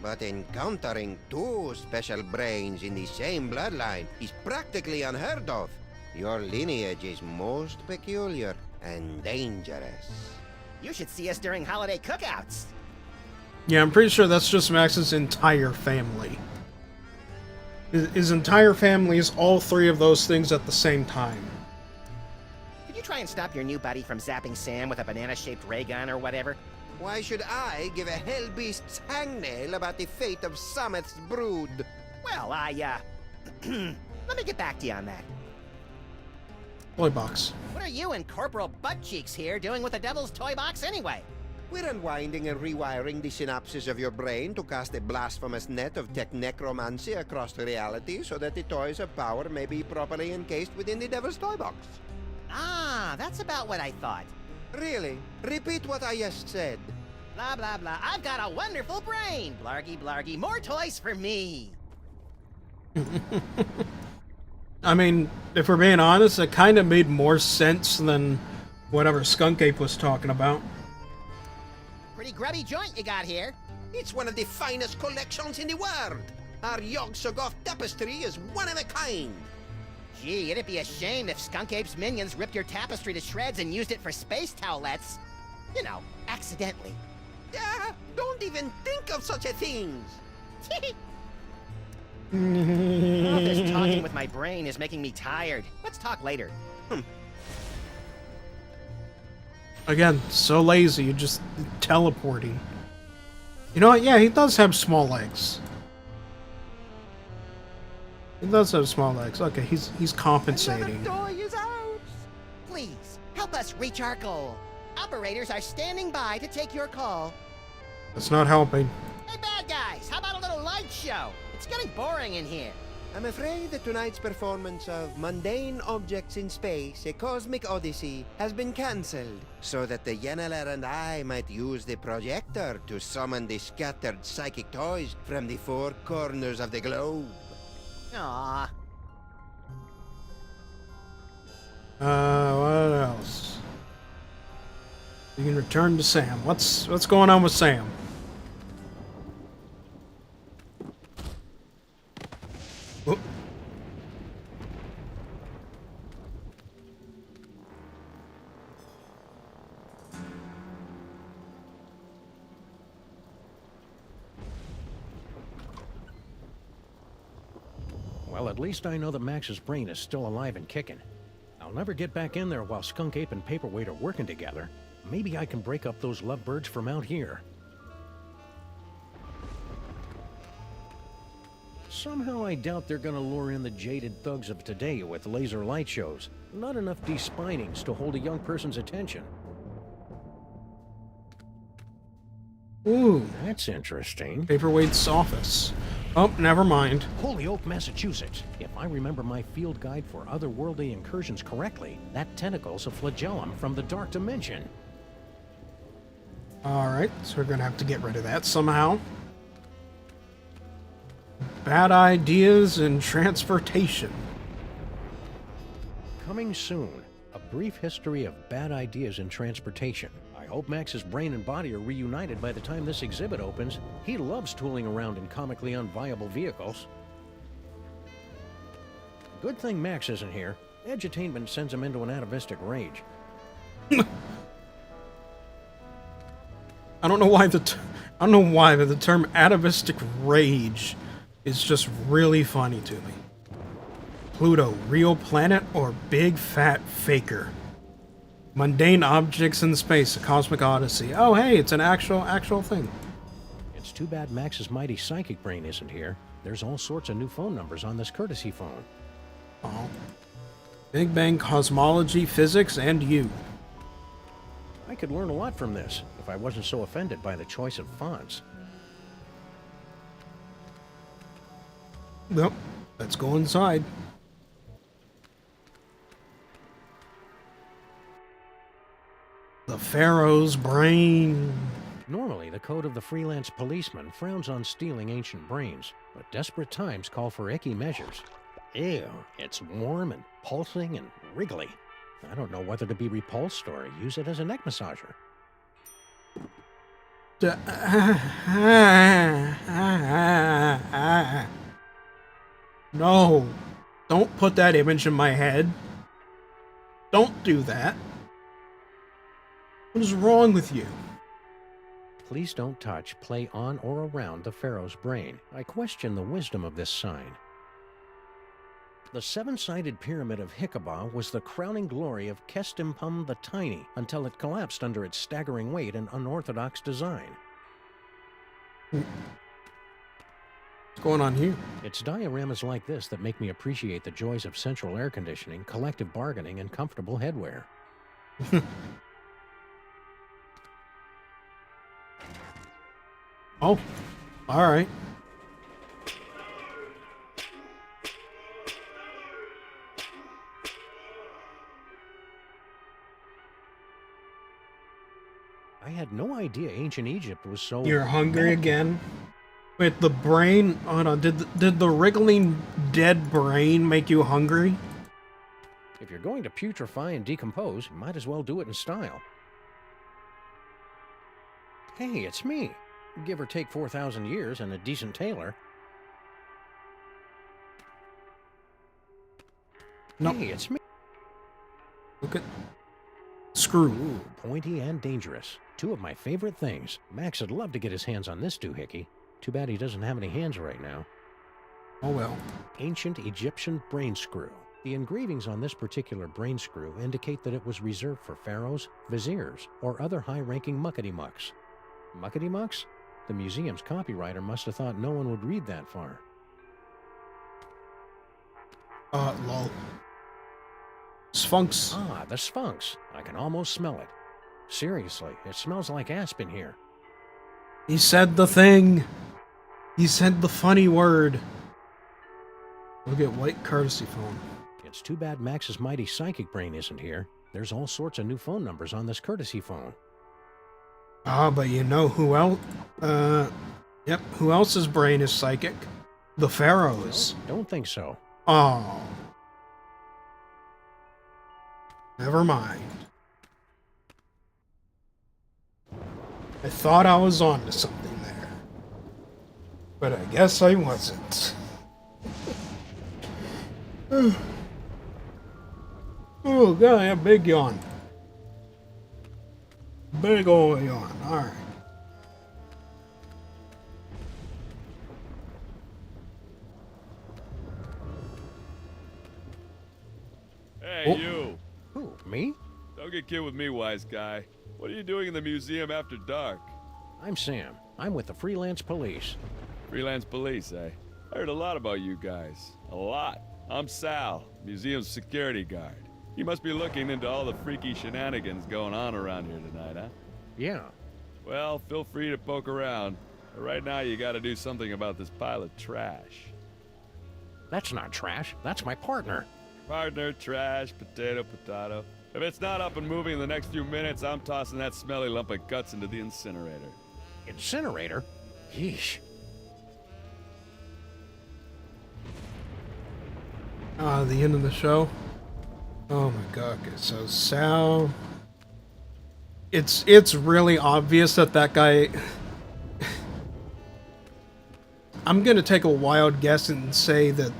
But encountering 2 special brains in the same bloodline is practically unheard of. Your lineage is most peculiar and dangerous. You should see us during holiday cookouts. Yeah, I'm pretty sure that's just Max's entire family. His entire family is all three of those things at the same time. Could you try and stop your new buddy from zapping Sam with a banana-shaped ray gun or whatever? Why should I give a hellbeast's hangnail about the fate of Sameth's brood? Well, let me get back to you on that. Toy box. What are you and Corporal Buttcheeks here doing with the Devil's Toy Box anyway? We're unwinding and rewiring the synapses of your brain to cast a blasphemous net of tech necromancy across reality so that the toys of power may be properly encased within the Devil's Toy Box. Ah, that's about what I thought. Really? Repeat what I just said. Blah, blah, blah. I've got a wonderful brain. Blargy, blargy. More toys for me. I mean, if we're being honest, it kind of made more sense than whatever Skunk Ape was talking about. Pretty grubby joint you got here. It's one of the finest collections in the world. Our Yog-Sothoth tapestry is one of a kind. Gee, it'd be a shame if Skunk Ape's minions ripped your tapestry to shreds and used it for space towelettes. You know, accidentally. Yeah, don't even think of such a thing. All this talking with my brain is making me tired. Let's talk later. Again, so lazy, you just teleporting. You know what? Yeah, he does have small legs. He does have small legs. Okay, he's compensating. Another toy is out. Please, help us reach our goal. Operators are standing by to take your call. That's not helping. Hey, bad guys, how about a little light show? It's getting boring in here. I'm afraid that tonight's performance of Mundane Objects in Space, A Cosmic Odyssey, has been cancelled, so that the Yeneler and I might use the projector to summon the scattered psychic toys from the four corners of the globe. Aww. What else? We can return to Sam. What's going on with Sam? Oh. Well, at least I know that Max's brain is still alive and kicking. I'll never get back in there while Skunk Ape and Paperweight are working together. Maybe I can break up those lovebirds from out here. Somehow I doubt they're gonna lure in the jaded thugs of today with laser light shows. Not enough despinings to hold a young person's attention. Ooh. That's interesting. Paperweight's office. Oh, never mind. Holyoke, Massachusetts. If I remember my field guide for otherworldly incursions correctly, that tentacle's a flagellum from the Dark Dimension. Alright, so we're gonna have to get rid of that somehow. Bad ideas and transportation. Coming soon, a brief history of bad ideas in transportation. I hope Max's brain and body are reunited by the time this exhibit opens. He loves tooling around in comically unviable vehicles. Good thing Max isn't here. Edutainment sends him into an atavistic rage. I don't know why the term atavistic rage is just really funny to me. Pluto, real planet or big fat faker? Mundane objects in space, a cosmic odyssey. Oh, hey, it's an actual thing. It's too bad Max's mighty psychic brain isn't here. There's all sorts of new phone numbers on this courtesy phone. Oh. Big Bang cosmology, physics, and you. I could learn a lot from this if I wasn't so offended by the choice of fonts. Well, let's go inside. The Pharaoh's brain. Normally, the code of the freelance policeman frowns on stealing ancient brains, but desperate times call for icky measures. Ew, it's warm and pulsing and wriggly. I don't know whether to be repulsed or use it as a neck massager. No, don't put that image in my head. Don't do that. What is wrong with you? Please don't touch, play on, or around the Pharaoh's brain. I question the wisdom of this sign. The seven-sided pyramid of Hikaba was the crowning glory of Kestimpum the Tiny until it collapsed under its staggering weight and unorthodox design. What's going on here? It's dioramas like this that make me appreciate the joys of central air conditioning, collective bargaining, and comfortable headwear. Oh, all right. I had no idea ancient Egypt was so... You're hungry again? Wait, the brain... Hold on, did the wriggling dead brain make you hungry? If you're going to putrefy and decompose, you might as well do it in style. Hey, it's me. Give or take 4,000 years and a decent tailor. No. Hey, it's me. Look at... Screw. Ooh, pointy and dangerous. Two of my favorite things. Max would love to get his hands on this doohickey. Too bad he doesn't have any hands right now. Oh well. Ancient Egyptian brain screw. The engravings on this particular brain screw indicate that it was reserved for pharaohs, viziers, or other high-ranking muckety-mucks. Muckety-mucks? The museum's copywriter must have thought no one would read that far. Lol. Sphinx. Ah, the Sphinx. I can almost smell it. Seriously, it smells like aspen here. He said the thing. He said the funny word. Look at white courtesy phone. It's too bad Max's mighty psychic brain isn't here. There's all sorts of new phone numbers on this courtesy phone. Ah, but you know who else? Yep, who else's brain is psychic? The pharaohs. No, don't think so. Oh. Never mind. I thought I was on to something there. But I guess I wasn't. Oh, God, a big yawn. Big ol' yawn. Alright. Hey, Oh. you. Who, me? Don't get kid with me, wise guy. What are you doing in the museum after dark? I'm Sam. I'm with the Freelance Police. Freelance police, eh? I heard a lot about you guys. A lot. I'm Sal, museum's security guard. You must be looking into all the freaky shenanigans going on around here tonight, huh? Yeah. Well, feel free to poke around. But right now, you gotta do something about this pile of trash. That's not trash. That's my partner. Partner, trash, potato, potato. If it's not up and moving in the next few minutes, I'm tossing that smelly lump of guts into the incinerator. Incinerator? Yeesh. The end of the show. Oh my god, okay, so Sal... It's really obvious that guy... I'm gonna take a wild guess and say that...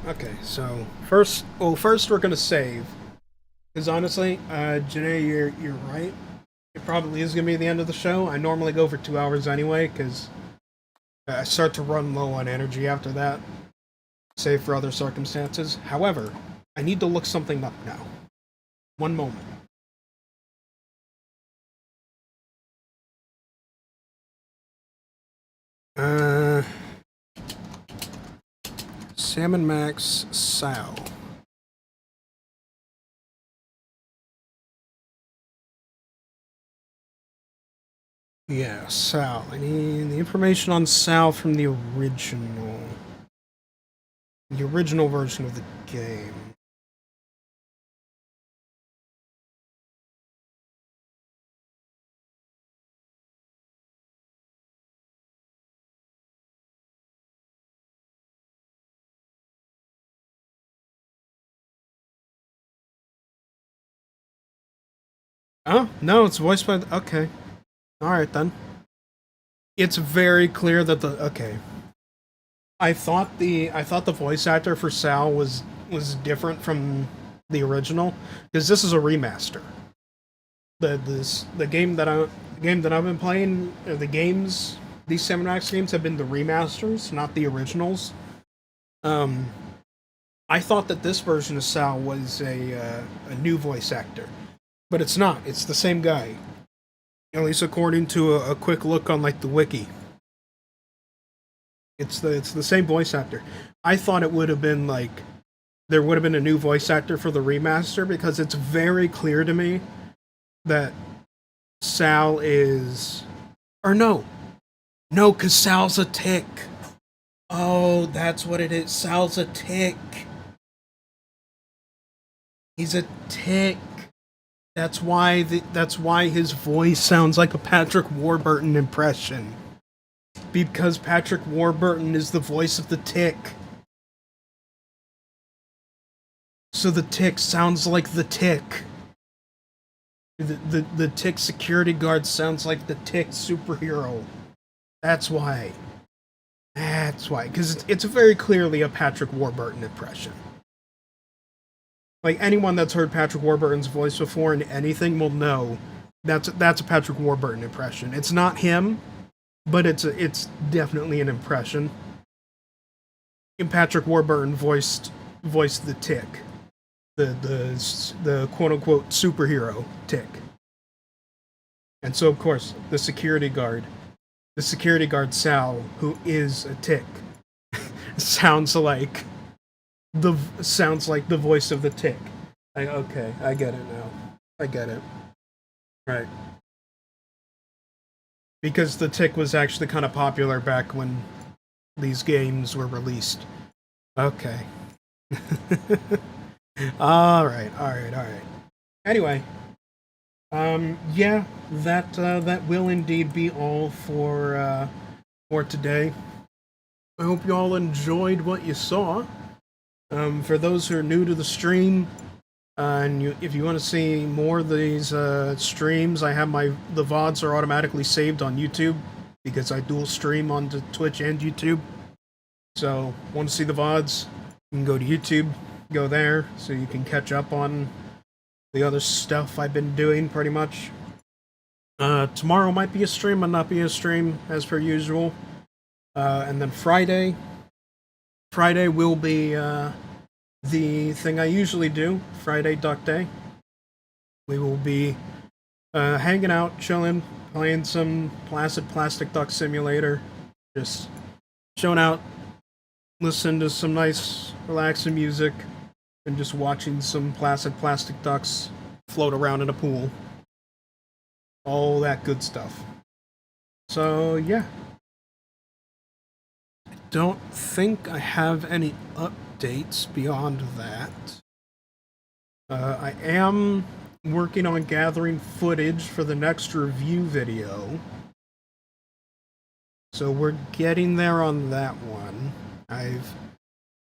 Okay, so first we're gonna save. Because honestly, Janae, you're right. It probably is gonna be the end of the show. I normally go for 2 hours anyway, because I start to run low on energy after that. Save for other circumstances. However, I need to look something up now. One moment. Sam and Max, Sal. Yeah, Sal. I need the information on Sal from the original. The original version of the game. Oh, no, it's voiced by... Okay. Alright, then. It's very clear that the... Okay. I thought the voice actor for Sal was different from the original, because this is a remaster. The game that I've been playing, these Sam & Max games have been the remasters, not the originals. I thought that this version of Sal was a new voice actor, but it's not. It's the same guy, at least according to a quick look on like the wiki. It's the same voice actor. I thought it would have been like there would have been a new voice actor for the remaster, because it's very clear to me that Sal is, or no, because Sal's a tick. Oh, that's what it is. Sal's a tick. He's a tick. That's why his voice sounds like a Patrick Warburton impression. Because Patrick Warburton is the voice of the tick. So the tick sounds like the tick. The tick security guard sounds like the tick superhero. That's why. That's why. Because it's very clearly a Patrick Warburton impression. Like, anyone that's heard Patrick Warburton's voice before in anything will know that's a Patrick Warburton impression. It's not him, but it's definitely an impression. And Patrick Warburton voiced the tick. The quote-unquote superhero tick. And so, of course, the security guard Sal, who is a tick, sounds like the voice of the tick. Okay, I get it now. I get it. Right. Because the tick was actually kind of popular back when these games were released. Okay. Alright. Anyway. Yeah, that will indeed be all for today. I hope you all enjoyed what you saw. For those who are new to the stream, and if you want to see more of these streams, I have the VODs are automatically saved on YouTube, because I dual stream onto Twitch and YouTube. So, want to see the VODs, you can go to YouTube, go there, so you can catch up on the other stuff I've been doing, pretty much. Tomorrow might be a stream, might not be a stream, as per usual. And then Friday will be the thing I usually do, Friday Duck Day. We will be hanging out, chilling, playing some Placid Plastic Duck Simulator, just chilling out, listening to some nice, relaxing music, and just watching some placid plastic ducks float around in a pool. All that good stuff. So, yeah. I don't think I have any updates beyond that. I am working on gathering footage for the next review video. So we're getting there on that one.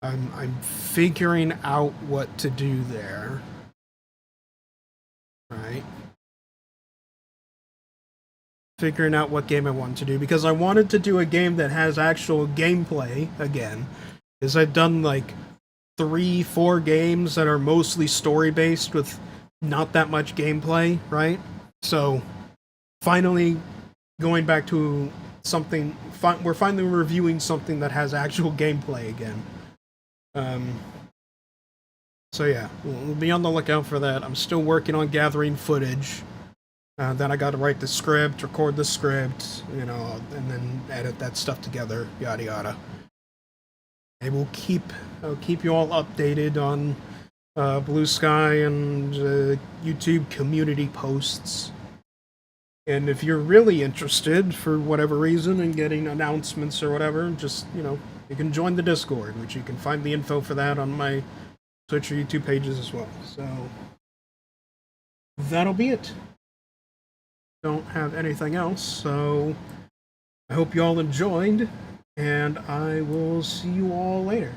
I'm figuring out what to do there. Right. Figuring out what game I want to do, because I wanted to do a game that has actual gameplay again. Because I've done like 3-4 games that are mostly story based with not that much gameplay, right? So finally going back to something, we're finally reviewing something that has actual gameplay again. So yeah, we'll be on the lookout for that. I'm still working on gathering footage. Then I gotta write the script, record the script, and then edit that stuff together, yada yada. I will I'll keep you all updated on Blue Sky and YouTube community posts. And if you're really interested, for whatever reason, in getting announcements or whatever, just, you can join the Discord, which you can find the info for that on my Twitch or YouTube pages as well. So, that'll be it. Don't have anything else, so I hope you all enjoyed, and I will see you all later.